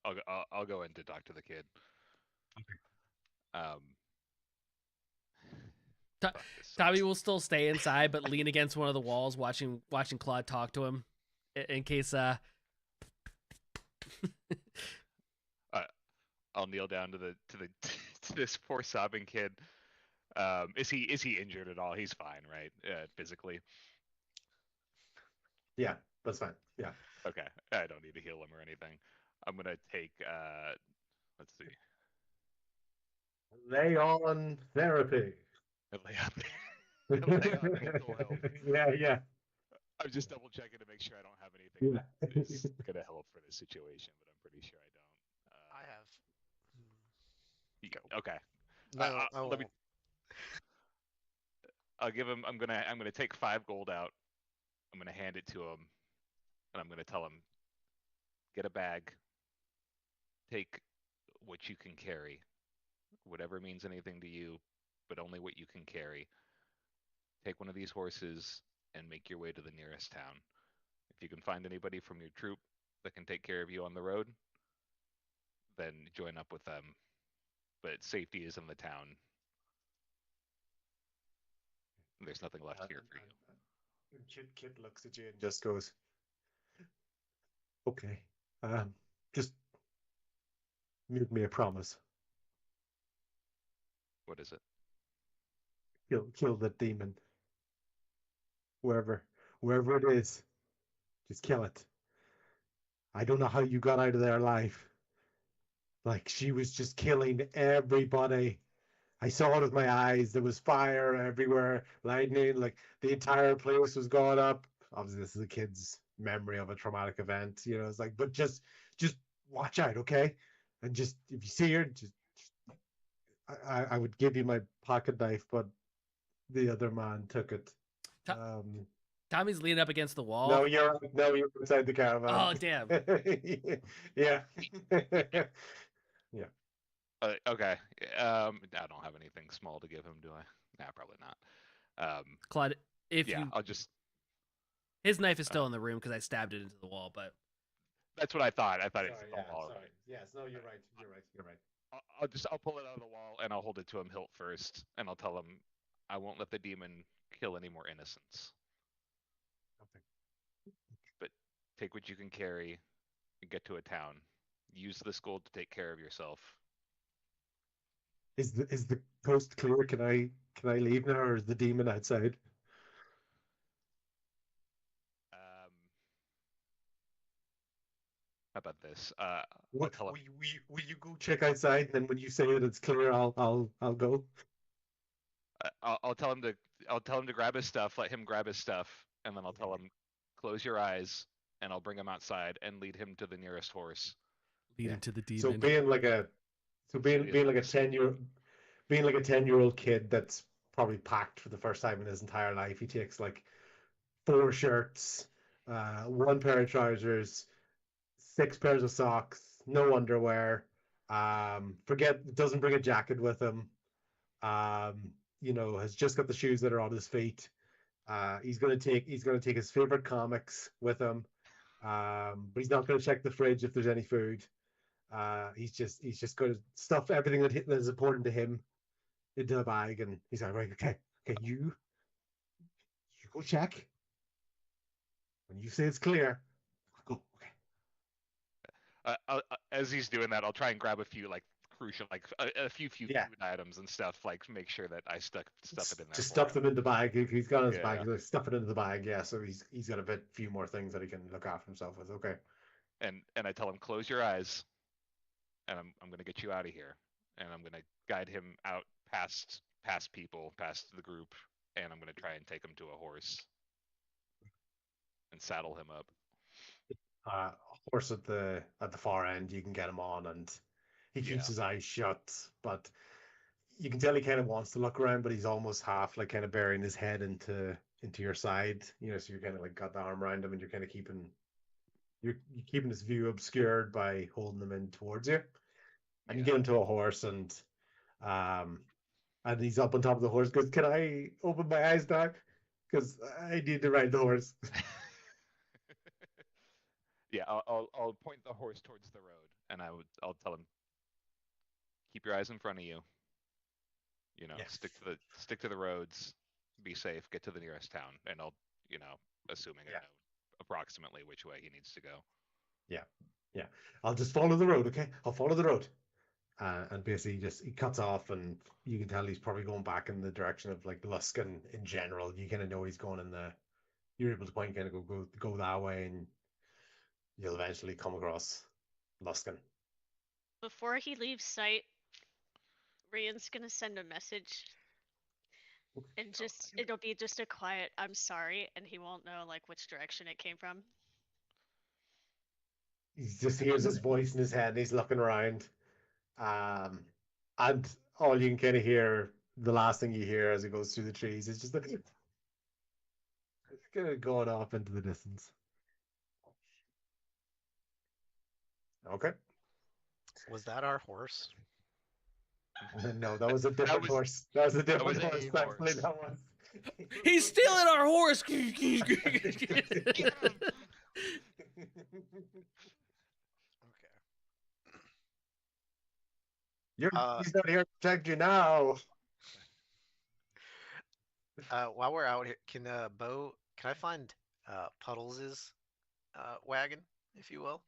I'll go in to talk to the kid. Um, Ta- fuck, this Tommy sucks. will still stay inside, but lean against one of the walls, watching Claude talk to him, in case. I'll kneel down to the to this poor sobbing kid. Is he injured at all? He's fine, right? Physically. Yeah, that's fine. Yeah. Okay, I don't need to heal him or anything. I'm gonna take. Let's see. Lay on therapy. Lay on mental health. Yeah. I'm just double checking to make sure I don't have anything that is gonna help for this situation, but I'm pretty sure I don't. I have. Okay. No, I let me. won't. I'll give him. I'm gonna take 5 gold out. I'm gonna hand it to him, and I'm gonna tell him, get a bag. Take what you can carry, whatever means anything to you, but only what you can carry. Take one of these horses and make your way to the nearest town. If you can find anybody from your troop that can take care of you on the road, then join up with them. But safety is in the town. There's nothing left here for you. Kid looks at you and just goes, "Okay, just make me a promise. What is it? Kill the demon. Wherever it is, just kill it. I don't know how you got out of there alive. Like, she was just killing everybody. I saw it with my eyes. There was fire everywhere, lightning, like the entire place was going up. Obviously, this is a kid's memory of a traumatic event. It's like, but just watch out, okay? And just, if you see her, just I would give you my pocket knife, but the other man took it. Tommy's leaning up against the wall. No, you're inside the caravan. Oh, damn. Yeah. Okay. I don't have anything small to give him, do I? Nah, probably not. Claude, I'll just. His knife is still in the room because I stabbed it into the wall, but That's what I thought. I thought it's Sorry, the wall. sorry. Right? Yes, no, you're right. I'll pull it out of the wall and I'll hold it to him hilt first, and I'll tell him I won't let the demon kill any more innocents. Okay. But take what you can carry and get to a town. Use this gold to take care of yourself. Is the coast clear? Can I leave now, or is the demon outside? How about this? Will you go check outside, and then when you say that it's clear, I'll go. I'll tell him to grab his stuff. Let him grab his stuff, and then I'll tell him, close your eyes, and I'll bring him outside and lead him to the nearest horse. lead him to the demon. So being like a 10-year-old kid that's probably packed for the first time in his entire life, he takes like 4 shirts, 1 pair of trousers, 6 pairs of socks, no underwear. Doesn't bring a jacket with him. Has just got the shoes that are on his feet. He's gonna take his favorite comics with him. But he's not gonna check the fridge if there's any food. He's just going to stuff everything that is important to him into a bag, and he's like, right, okay, you go check. When you say it's clear, go. Okay. As he's doing that, I'll try and grab a few crucial, a few food items and stuff, like make sure that I stuff it in there. Just stuff them in the bag. If he's got his Yeah. bag, like, stuff it into the bag. Yeah, so he's got a few more things that he can look after himself with. Okay. And I tell him, close your eyes, and I'm gonna get you out of here, and I'm gonna guide him out past people, past the group, and I'm gonna try and take him to a horse and saddle him up. Horse at the far end, you can get him on, and he keeps his eyes shut, but you can tell he kind of wants to look around, but he's almost half like kind of burying his head into into your side, so you're kind of like got the arm around him, and you're kind of you're keeping his view obscured by holding him in towards you. And you Yeah. get him to a horse, and he's up on top of the horse. Goes, "Can I open my eyes now? Because I need to ride the horse." Yeah, I'll point the horse towards the road, and I'll tell him, keep your eyes in front of you. Yeah. Stick to the roads, be safe, get to the nearest town, and I'll, assuming I Yeah. know approximately which way he needs to go. Yeah. I'll just follow the road, okay? I'll follow the road. And basically, he cuts off, and you can tell he's probably going back in the direction of like Luskin in general. You kind of know he's going in the. You're able to point, kind of go that way, and you'll eventually come across Luskin. Before he leaves sight, Rian's gonna send a message, and it'll be just a quiet "I'm sorry," and he won't know like which direction it came from. He just hears his voice in his head, and he's looking around. And all you can kind of hear, the last thing you hear as it goes through the trees, is just kind of going off into the distance. Okay. Was that our horse? No, that was a different horse. That was a different a horse. Thankfully, horse. that was. He's stealing our horse. He's not here to protect you now. While we're out here, can I find Puddles' wagon, if you will,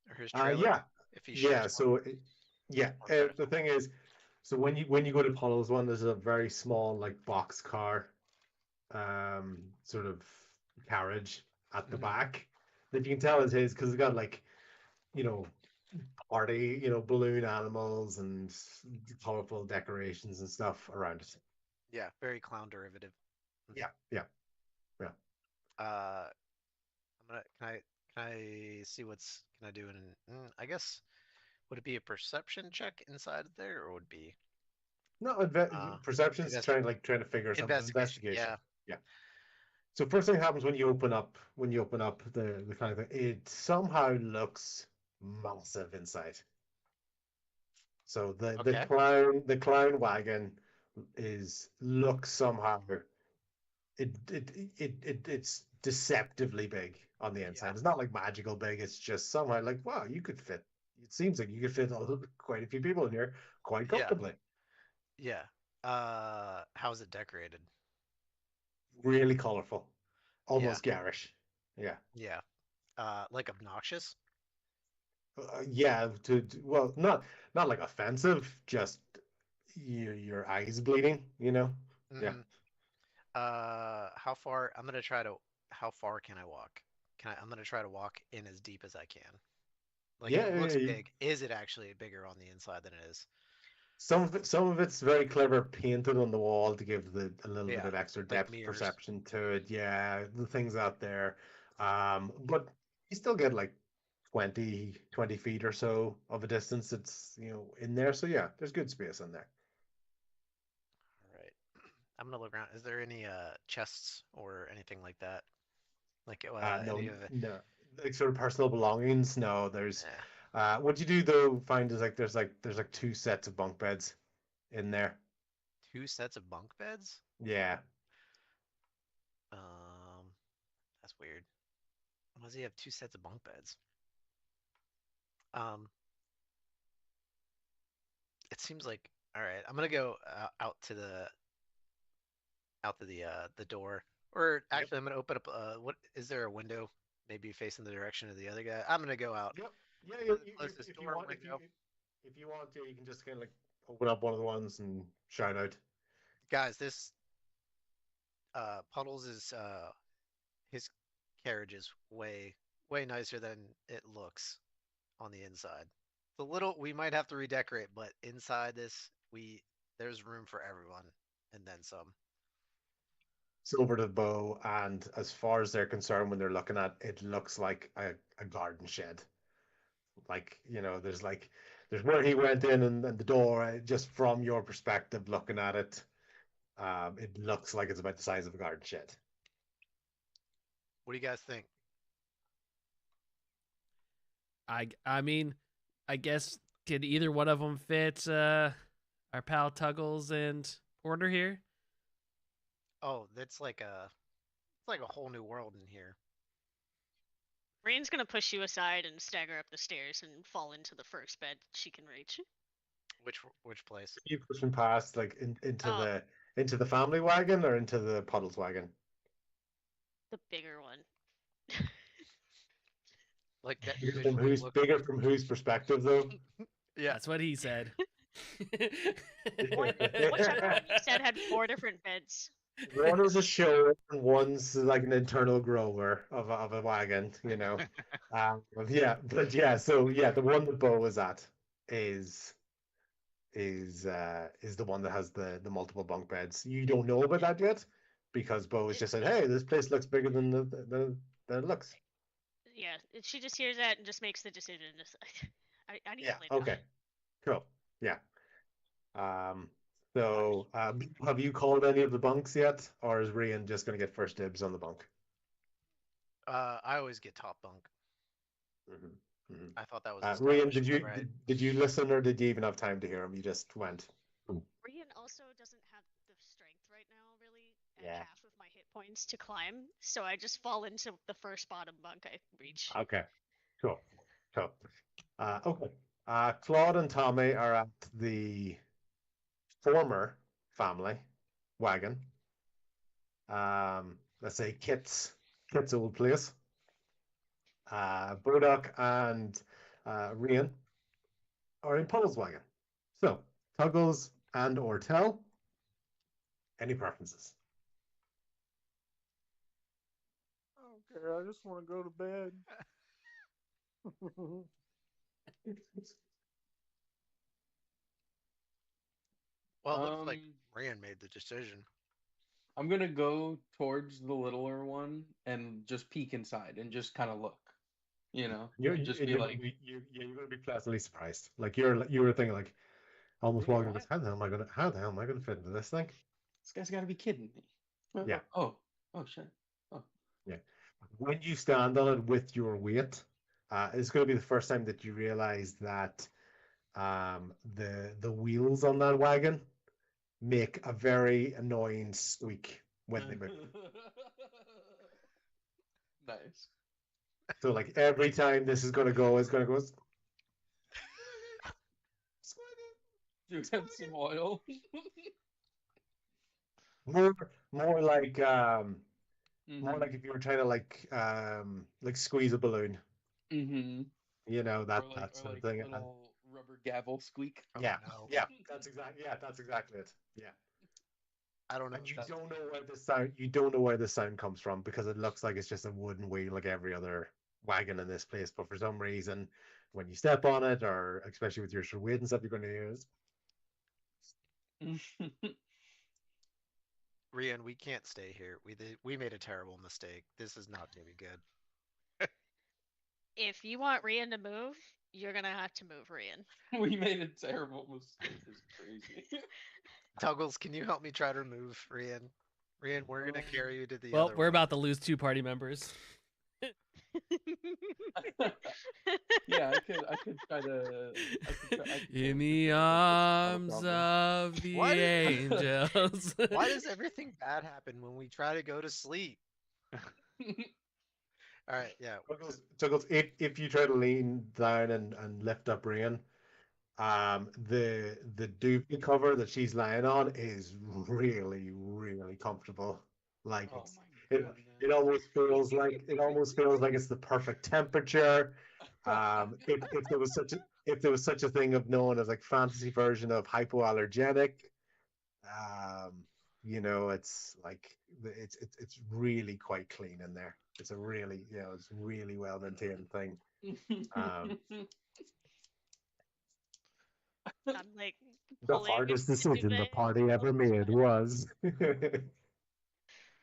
or his trailer? Yeah. If he Yeah. shares So, one. the thing is, so when you go to Puddle's one, there's a very small like box car, sort of carriage at the Mhm. back that you can tell is his, because it's got like, party, balloon animals and colorful decorations and stuff around it. Yeah, very clown derivative. Yeah. Can I see can I do I guess, would it be a perception check inside there, or would it be No, perception's trying to figure something. investigation? Yeah. Yeah. So first thing happens when you open up the kind of thing, it somehow looks massive inside. So the clown wagon looks somehow, it's deceptively big on the inside. Yeah. It's not like magical big. It's just somehow like, wow, you could fit. It seems like you could fit quite a few people in here quite comfortably. Yeah. How is it decorated? Really colorful, almost garish. Yeah. Yeah. Like obnoxious? Yeah. Well, not like offensive. Just your eyes bleeding. Yeah. Mhm. How far? How far can I walk? I'm gonna try to walk in as deep as I can. Like, Yeah, it looks yeah, big. Is it actually bigger on the inside than it is? Some of it's very clever painted on the wall to give a little bit of extra like depth mirrors. perception to it. Yeah, the things out there. But you still get like 20 feet or so of a distance. It's in there. So yeah, there's good space in there. All right. I'm gonna look around. Is there any chests or anything like that? Like No, any of it? no, like sort of personal belongings. No, there's. Eh. What you do though find is there's like two sets of bunk beds in there. 2 sets of bunk beds? Yeah. That's weird. Why does he have 2 sets of bunk beds? It seems like, all right. I'm gonna go out to the door, or actually, I'm gonna open up. What is there a window? Maybe facing the direction of the other guy. I'm gonna go out. Yep. Yeah. Closest door window. If you want to, you can just kind of like open up one of the ones and shout out. Guys, this Puddles is his carriage is way nicer than it looks on the inside. We might have to redecorate, but inside this, there's room for everyone, and then some. It's over to the bow, and as far as they're concerned, when they're looking at it, looks like a garden shed. Like, there's where he went in, and the door, just from your perspective looking at it, it looks like it's about the size of a garden shed. What do you guys think? I mean, I guess could either one of them fit our pal Tuggles and Porter here? Oh, it's like a whole new world in here. Rain's gonna push you aside and stagger up the stairs and fall into the first bed she can reach. Which place? You pushing past like Oh. into the family wagon or into the Puddles wagon? The bigger one. Like that Bigger from visually who's look- bigger from whose perspective though? Yeah. That's what he said. Whichever one you said had 4 different beds. One is a show and one's like an internal grower of a wagon, you know. But the one that Bo was at is the one that has the multiple bunk beds. You don't know about that yet because Bo has just said, "Hey, this place looks bigger than it looks." Yeah, she just hears that and just makes the decision. I need Yeah. to lay down. Okay. Cool. Yeah. So, have you called any of the bunks yet, or is Rian just going to get first dibs on the bunk? I always get top bunk. Mm-hmm. Mm-hmm. I thought that was Rian, established, did you listen, or did you even have time to hear him? You just went. Rian also doesn't have the strength right now, really, at half of my hit points to climb, so I just fall into the first bottom bunk I reach. Okay. Cool. Okay. Claude and Tommy are at the former family wagon. Let's say Kit's old place. Burdock and Rian are in Puddle's wagon. So, Tuggles and Ortel, any preferences? I don't care. I just want to go to bed. Well, it looks like Rand made the decision. I'm gonna go towards the littler one and just peek inside and just kind of look. You know, You're just be you're like, you're gonna be pleasantly surprised. Like you were thinking like almost walking. What? How the hell am I gonna fit into this thing? this guy's got to be kidding me. Yeah. Oh shit. Oh. Yeah. When you stand on it with your weight, it's going to be the first time that you realize that the wheels on that wagon make a very annoying squeak when they move. Nice. So like every time this is going to go, it's going to go. Do you have some oil? More like Mm-hmm. more like if you were trying to like squeeze a balloon. Mm-hmm. You know that Or like, sort of like thing. little rubber gavel squeak. Oh, Yeah, no. yeah, that's exactly it. Yeah. I don't know. And you don't know where the sound. You don't know where the sound comes from because it looks like it's just a wooden wheel, like every other wagon in this place. But for some reason, when you step on it, or especially with your weight and stuff, you're going to use. Rian, we can't stay here. We made a terrible mistake. This is not gonna be good. If you want Rian to move, you're gonna have to move Rian. We made a terrible mistake. It's crazy. Tuggles, can you help me try to move Rian? Rian, we're gonna carry you to the Well, other we're one. about to lose 2 party members. Yeah, I could try to. In the arms of the Why did- angels. Why does everything bad happen when we try to go to sleep? All right, yeah. Tuggles, if you try to lean down and lift up Rian, the duvet cover that she's lying on is really, really comfortable. Like Oh it's, my it, goodness. it almost feels like it's the perfect temperature. If there was such a thing of known as like fantasy version of hypoallergenic, you know, it's like it's really quite clean in there. It's a really it's really well maintained thing. I'm like The pulling hardest the decision the duvet party ever over made was.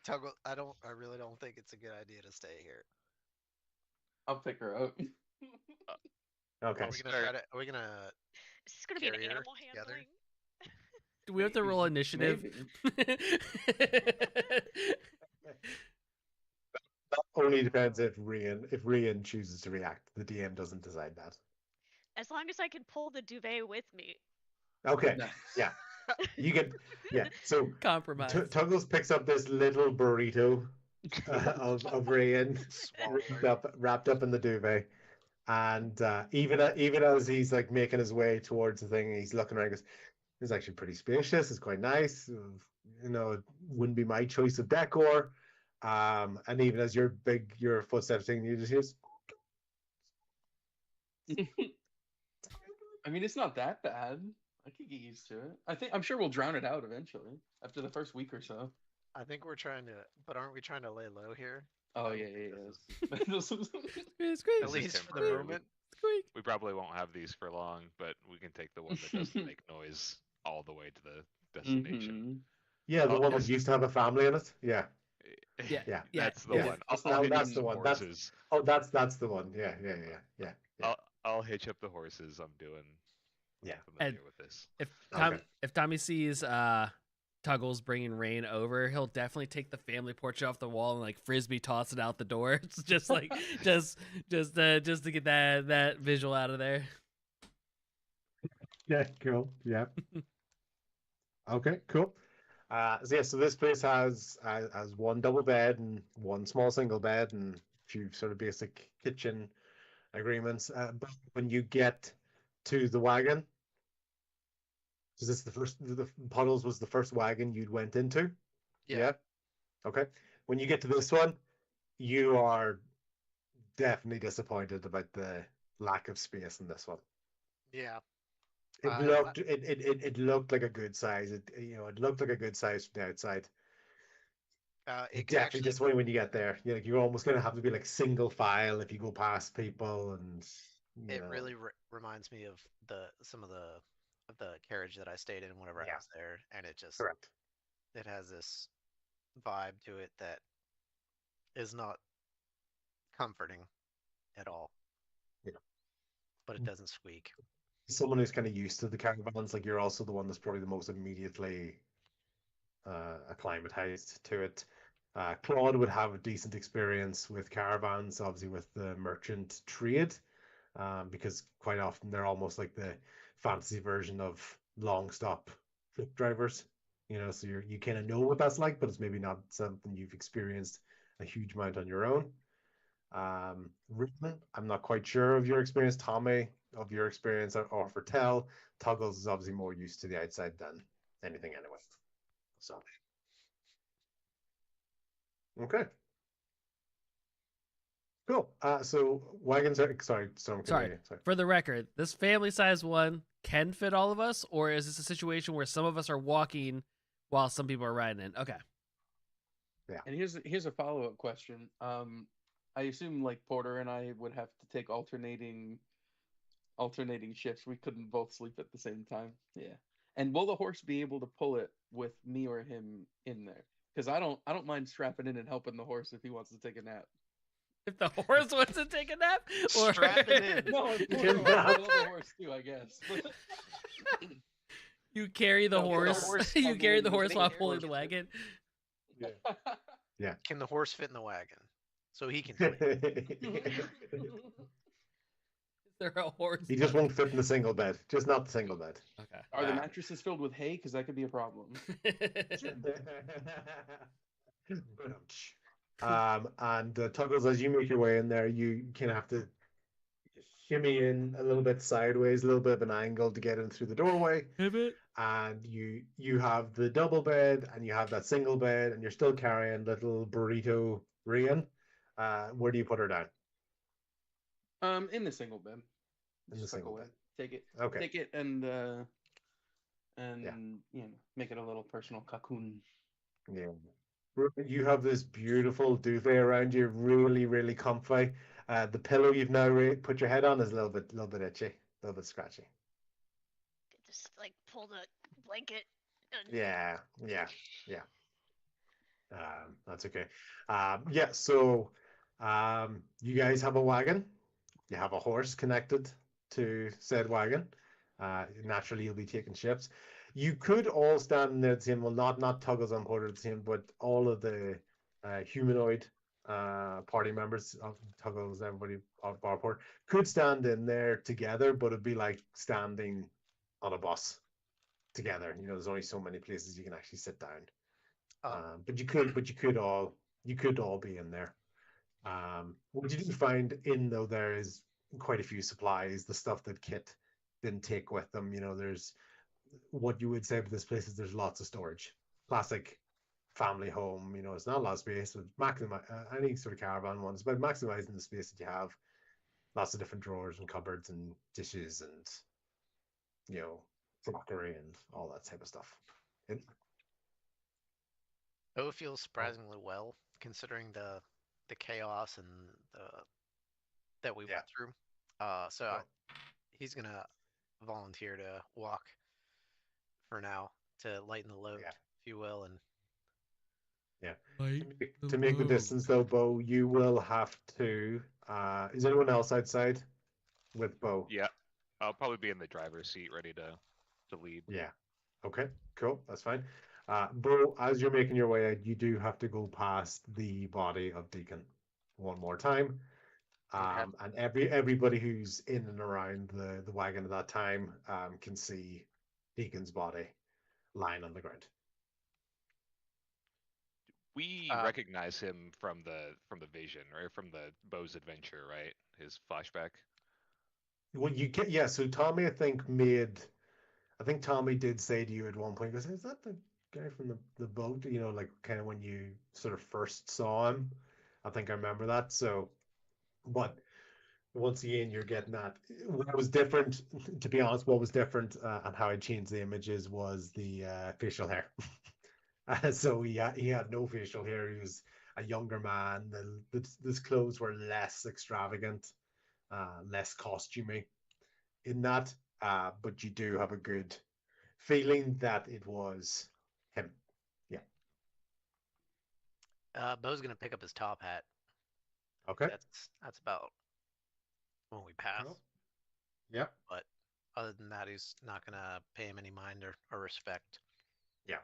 Tuggle, I really don't think it's a good idea to stay here. I'll pick her up. Okay. Are we gonna Is this gonna be an carrier animal together? handling? Do we have to roll initiative? Maybe. only depends if Rian chooses to react. The DM doesn't decide that. As long as I can pull the duvet with me. Okay. Nice. Yeah. You get So Compromise. Tuggles picks up this little burrito of Rian Swallowed. wrapped up in the duvet. And even as he's like making his way towards the thing, he's looking around. He goes, "It's actually pretty spacious. It's quite nice. You know, it wouldn't be my choice of decor." And even as your footsteps thing, you just hear, I mean, it's not that bad. I could get used to it. I'm sure we'll drown it out eventually after the first week or so. I think we're trying to, but aren't we trying to lay low here? Oh I yeah, don't think yeah. Squeak, At This is least for the temporary. moment. squeak. We probably won't have these for long, but we can take the one that doesn't make noise all the way to the destination. yeah, the Oh, one that yes. used to have a family in it. Yeah. Yeah, Yeah. That's the yeah. one. That's I'll No, hitch that's up the one. horses. That's the one. Yeah. I'll hitch up the horses. I'm Yeah. familiar with this. If Tommy sees Tuggles bringing Rain over, he'll definitely take the family portrait off the wall and like frisbee toss it out the door. It's just like just to get that visual out of there. Yeah, cool. Yeah. Okay, cool. So this place has one double bed and one small single bed and a few sort of basic kitchen agreements. But when you get to the wagon, is this the Puddles was the first wagon you'd went into? Yeah. Okay. When you get to this one, you are definitely disappointed about the lack of space in this one. Yeah. It looked like a good size. It looked like a good size from the outside. It could Definitely actually, disappointing when you get there. You're almost gonna have to be like single file if you go past people, and it really reminds me of some of the carriage that I stayed in whenever I was there, and it just correct. it has this vibe to it that is not comforting at all. Yeah. But it doesn't squeak. Someone who's kind of used to the caravans, like you're also the one that's probably the most immediately acclimatized to it. Claude would have a decent experience with caravans, obviously with the merchant trade, because quite often they're almost like the fantasy version of long stop trip drivers. So you kind of know what that's like, but it's maybe not something you've experienced a huge amount on your own. Ruben, I'm not quite sure of your experience. Tommy, of your experience, or for Tell, Tuggles is obviously more used to the outside than anything anyway. So, okay, cool. So wagons are sorry. Sorry. For the record, this family size one can fit all of us, or is this a situation where some of us are walking while some people are riding in? Okay. Yeah. And here's a follow-up question. I assume like Porter and I would have to take alternating shifts. We couldn't both sleep at the same time. Yeah. And will the horse be able to pull it with me or him in there? Because I don't mind strapping in and helping the horse if he wants to take a nap. If the horse wants to take a nap, or Strap it in. No, if Porter wants, I love the horse too, I guess. you carry the No, horse. You carry the horse while pulling the wagon. Yeah. Can the horse fit in the wagon? So he can sleep. Is there a horse? He just won't fit in the single bed, just not the single bed. Okay. Are the mattresses filled with hay? Because that could be a problem. And Tuggles, as you make your way in there, you kind of have to shimmy in a little bit sideways, a little bit of an angle to get in through the doorway. And you have the double bed, and you have that single bed, and you're still carrying little burrito Rian. Where do you put her down? In the single bed. In the Just tuck single away. bed. Take it. Okay. Take it and make it a little personal cocoon. Yeah. You have this beautiful duvet around you, really, really comfy. The pillow you've now put your head on is a little bit itchy, a little bit scratchy. Just like pull the blanket. And... Yeah. That's okay. So you guys have a wagon. You have a horse connected to said wagon. Naturally, you'll be taking shifts. You could all stand there at the same, well, not Tuggles on Porter at the same, but all of the humanoid party members of Tuggles, everybody of Barport could stand in there together, but it'd be like standing on a bus together. You know, there's only so many places you can actually sit down. But you could all be in there. What you do find in though there is quite a few supplies, the stuff that Kit didn't take with them. You know, there's what you would say with this place is there's lots of storage. Classic family home. You know, it's not a lot of space. But any sort of caravan one, it's about maximizing the space that you have. Lots of different drawers and cupboards and dishes and crockery and all that type of stuff. Bo feels surprisingly well considering the chaos and that we went through. He's gonna volunteer to walk for now to lighten the load, if you will, and to make the distance though, Bo, you will have to. Is anyone else outside with Bo? Yeah, I'll probably be in the driver's seat, ready to lead. Yeah. Okay. Cool. That's fine. Bo, as you're making your way out, you do have to go past the body of Deacon one more time. And everybody who's in and around the wagon at that time can see Deacon's body lying on the ground. We recognize him from the vision, right? From the Bo's adventure, right? His flashback. Well, so Tommy, I think Tommy did say to you at one point, he goes, "Is that the guy from the boat?" You know, like kind of when you sort of first saw him. I think I remember that. So, but once again, you're getting that. What was different, to be honest, what was different and how I changed the images was the facial hair. So he had no facial hair. He was a younger man. His clothes were less extravagant, less costumey in that. But you do have a good feeling that it was him. Yeah. Bo's gonna pick up his top hat. Okay. That's about when we pass. Cool. Yeah. But other than that, he's not gonna pay him any mind or respect. Yeah.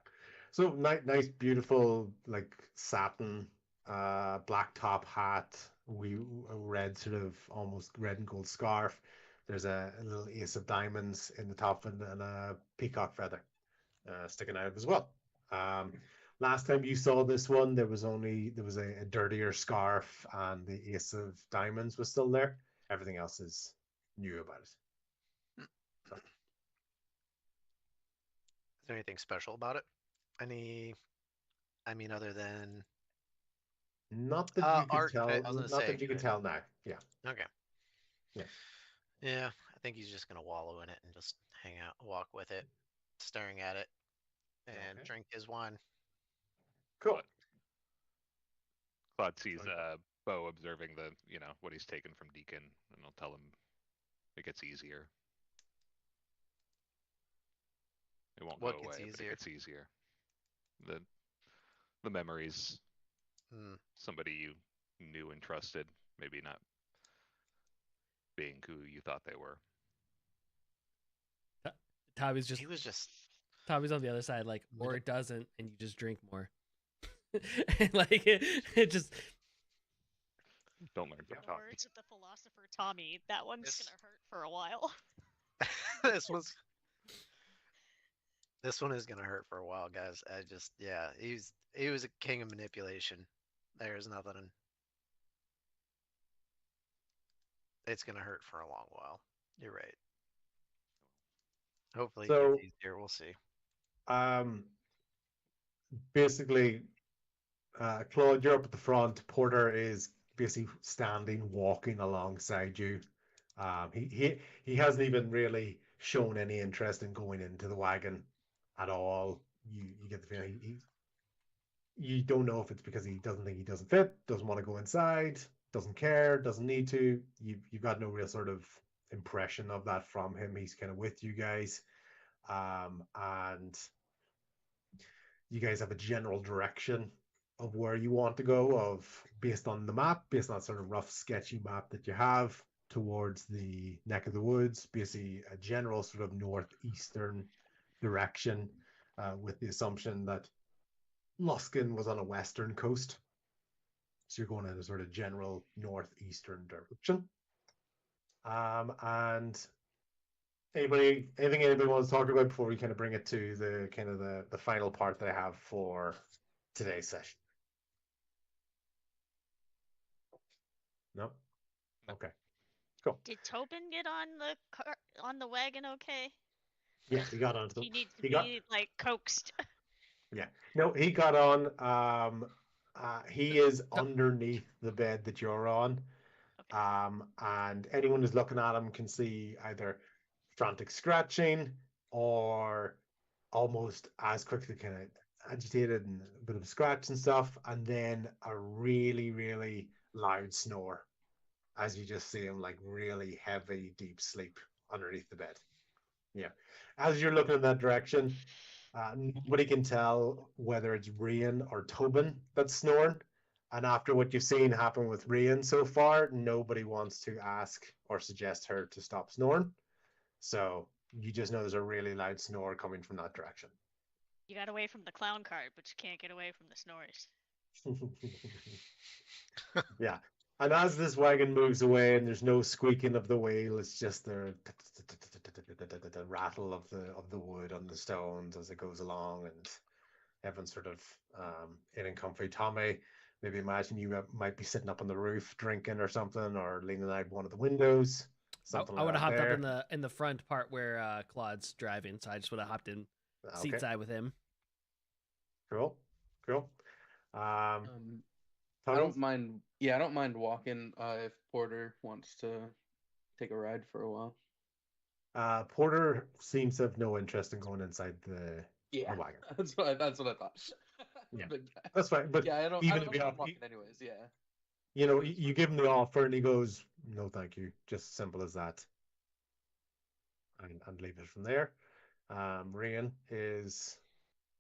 So nice, beautiful, like satin, black top hat. A red sort of almost red and gold scarf. There's a little ace of diamonds in the top and a peacock feather sticking out as well. Last time you saw this one, there was a dirtier scarf and the ace of diamonds was still there. Everything else is new about it. So. Is there anything special about it? Other than not that you could tell. Not that you could tell now. Yeah. Okay. Yeah. Yeah, I think he's just gonna wallow in it and just hang out, walk with it, staring at it, and drink his wine. Cool. Claude sees Bo observing what he's taken from Deacon, and I'll tell him it gets easier. It won't go away, but it gets easier. The memories, somebody you knew and trusted, maybe not being who you thought they were. Tommy's on the other side, like, or it doesn't, and you just drink more. And like it just don't learn from Tommy. Words of the philosopher Tommy. That one's gonna hurt for a while. This one is gonna hurt for a while, guys. He was a king of manipulation. There's nothing. It's gonna hurt for a long while. You're right. Hopefully it gets easier. We'll see. Basically, Claude, you're up at the front. Porter is basically standing, walking alongside you. He hasn't even really shown any interest in going into the wagon at all. You get the feeling you don't know if it's because he doesn't think he doesn't fit, doesn't want to go inside, doesn't care, doesn't need to. You've got no real sort of impression of that from him. He's kind of with you guys, and you guys have a general direction of where you want to go, based on the map, based on that sort of rough, sketchy map that you have towards the neck of the woods, basically a general sort of northeastern direction, with the assumption that Luskin was on a western coast. So you're going in a sort of general northeastern direction. And anything anybody wants to talk about before we kind of bring it to the kind of the final part that I have for today's session? No? Okay. Cool. Did Tobin get on the car on the wagon okay? Yeah, he got onto He needs to he be got like coaxed. yeah. No, he got on. He is underneath the bed that you're on. Okay. And anyone who's looking at him can see either frantic scratching or almost as quickly kind of agitated and a bit of a scratch and stuff, and then a really, really loud snore as you just see him like really heavy, deep sleep underneath the bed. Yeah. As you're looking in that direction, nobody can tell whether it's Rian or Tobin that's snoring. And after what you've seen happen with Rian so far, nobody wants to ask or suggest her to stop snoring. So you just know there's a really loud snore coming from that direction. You got away from the clown cart, but you can't get away from the snores. Yeah. And as this wagon moves away and there's no squeaking of the wheel, it's just the rattle of the wood on the stones as it goes along, and everyone's sort of in and comfy. Tommy, maybe imagine you might be sitting up on the roof drinking or something, or leaning out one of the windows. Something I would have like hopped that up in the front part where Claude's driving, so I just would have hopped in seat Okay, side with him. cool. I Tuggles? don't mind. Yeah, I don't mind walking if Porter wants to take a ride for a while. Porter seems to have no interest in going inside the wagon. That's what I thought. Yeah. But, That's fine, but yeah, I don't even if you mind have, walking anyways. Yeah. you know, you give him the offer and he goes, "No, thank you." Just simple as that, and leave it from there. Rian is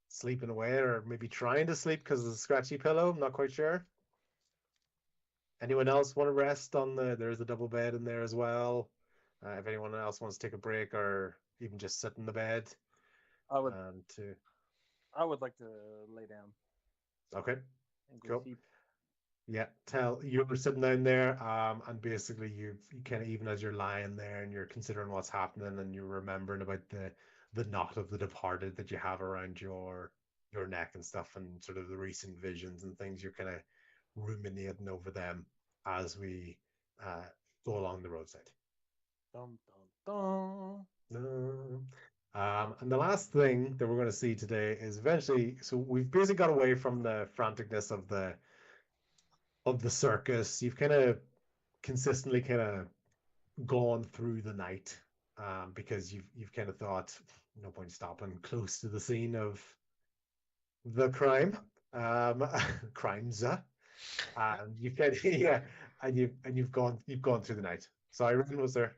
sleeping away, or maybe trying to sleep because of the scratchy pillow. I'm not quite sure. Anyone else want to rest on there's a double bed in there as well. If anyone else wants to take a break or even just sit in the bed. I would To I would like to lay down Okay, and go cool. sleep. Yeah, you were sitting down there, and basically you kind of, even as you're lying there and you're considering what's happening and you're remembering about the knot of the departed that you have around your neck and stuff, and sort of the recent visions and things, you're kind of ruminating over them as we go along the roadside. Dum dum dum. And the last thing that we're going to see today is eventually, so we've basically got away from the franticness of the circus. You've kind of consistently kind of gone through the night, because you've kind of thought no point stopping close to the scene of the crime, crimes, and you've kind of yeah, and you've gone through the night. So Irene, was there?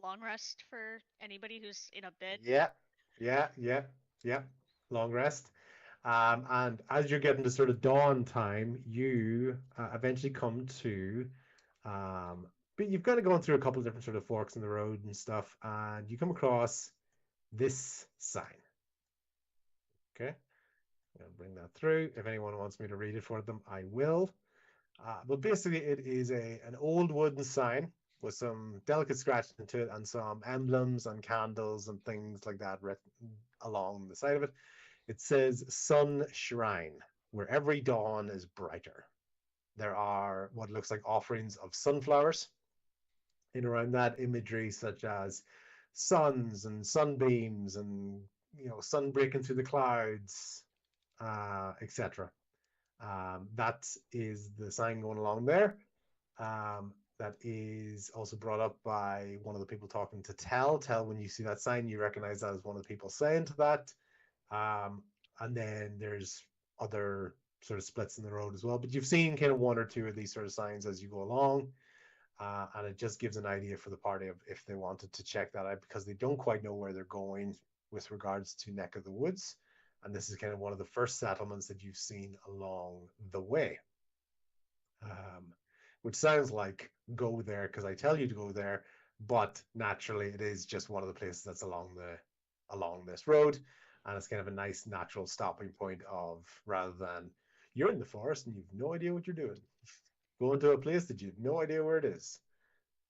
Long rest for anybody who's in a bed. Yeah. Long rest. And as you're getting to sort of dawn time, you eventually come to, but you've kind of gone through a couple of different sort of forks in the road and stuff, and you come across this sign. Okay, I'll bring that through. If anyone wants me to read it for them, I will. But basically, it is an old wooden sign with some delicate scratching into it and some emblems and candles and things like that written along the side of it. It says Sun Shrine, where every dawn is brighter. There are what looks like offerings of sunflowers in around that imagery, such as suns and sunbeams and, sun breaking through the clouds, etc. That is the sign going along there. That is also brought up by one of the people talking to Tell. When you see that sign, you recognize that as one of the people saying to that. And then there's other sort of splits in the road as well. But you've seen kind of one or two of these sort of signs as you go along. And it just gives an idea for the party of if they wanted to check that out, because they don't quite know where they're going with regards to Neck of the Woods. And this is kind of one of the first settlements that you've seen along the way. Which sounds like go there because I tell you to go there, but naturally it is just one of the places that's along this road, and it's kind of a nice natural stopping point of, rather than you're in the forest and you've no idea what you're doing. Going to a place that you have no idea where it is.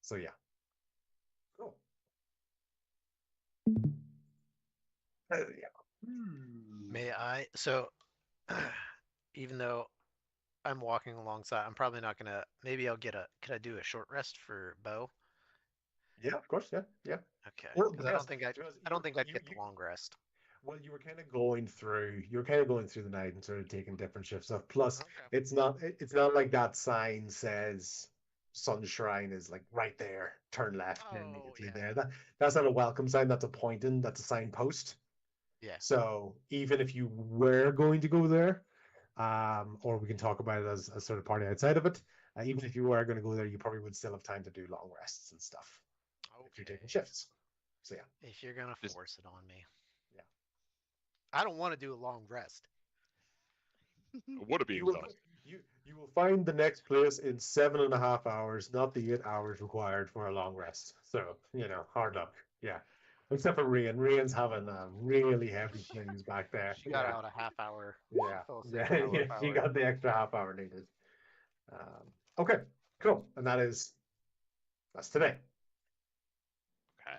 So yeah. Cool. Yeah. May I? So, even though I'm walking alongside, I'm probably not gonna. Maybe I'll get a. Could I do a short rest for Bo? Yeah, of course. Yeah, yeah. Okay, Well, because I yes, don't think I. because I don't think I'd you, get you, the long rest. well, you were kind of going through. You were kind of going through the night and sort of taking different shifts off. Plus, Okay. it's not like that sign says Sunshrine is like right there. Turn left and Oh, immediately yeah. there. That's not a welcome sign. That's a pointing. That's a signpost. Yeah. So even if you were going to go there, or we can talk about it as a sort of party outside of it, even if you were going to go there, you probably would still have time to do long rests and stuff if you're taking shifts. So yeah. If you're gonna Just- force it on me. Yeah. I don't want to do a long rest. Would have been You will, exhausted. you will find the next place in 7.5 hours, not the 8 hours required for a long rest. So, hard luck. Yeah. Except for Rian. Rian's having really heavy things back there. She got Yeah. out a half hour. Yeah. full Yeah. 6-hour Yeah. She power. got the extra half hour needed. Okay. Cool. And that's today. Okay.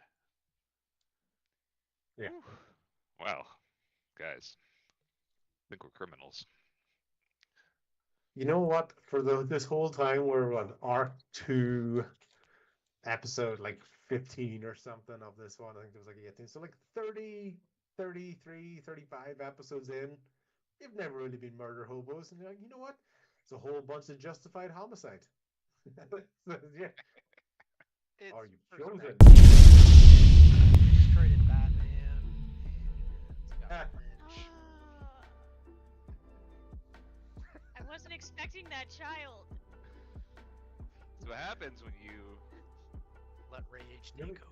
Yeah. Whew. Wow, guys, I think we're criminals. You know what? For this whole time we're on Arc 2 episode like 15 or something of this one. I think there was like 18. So like 30, 33, 35 episodes in, you've never really been murder hobos. And you're like, you know what? It's a whole bunch of justified homicide. So, yeah. It's Are you perspective. chosen? Traded Batman. And Scott Lynch. I wasn't expecting that child. That's what happens when you Let rage Really? take over.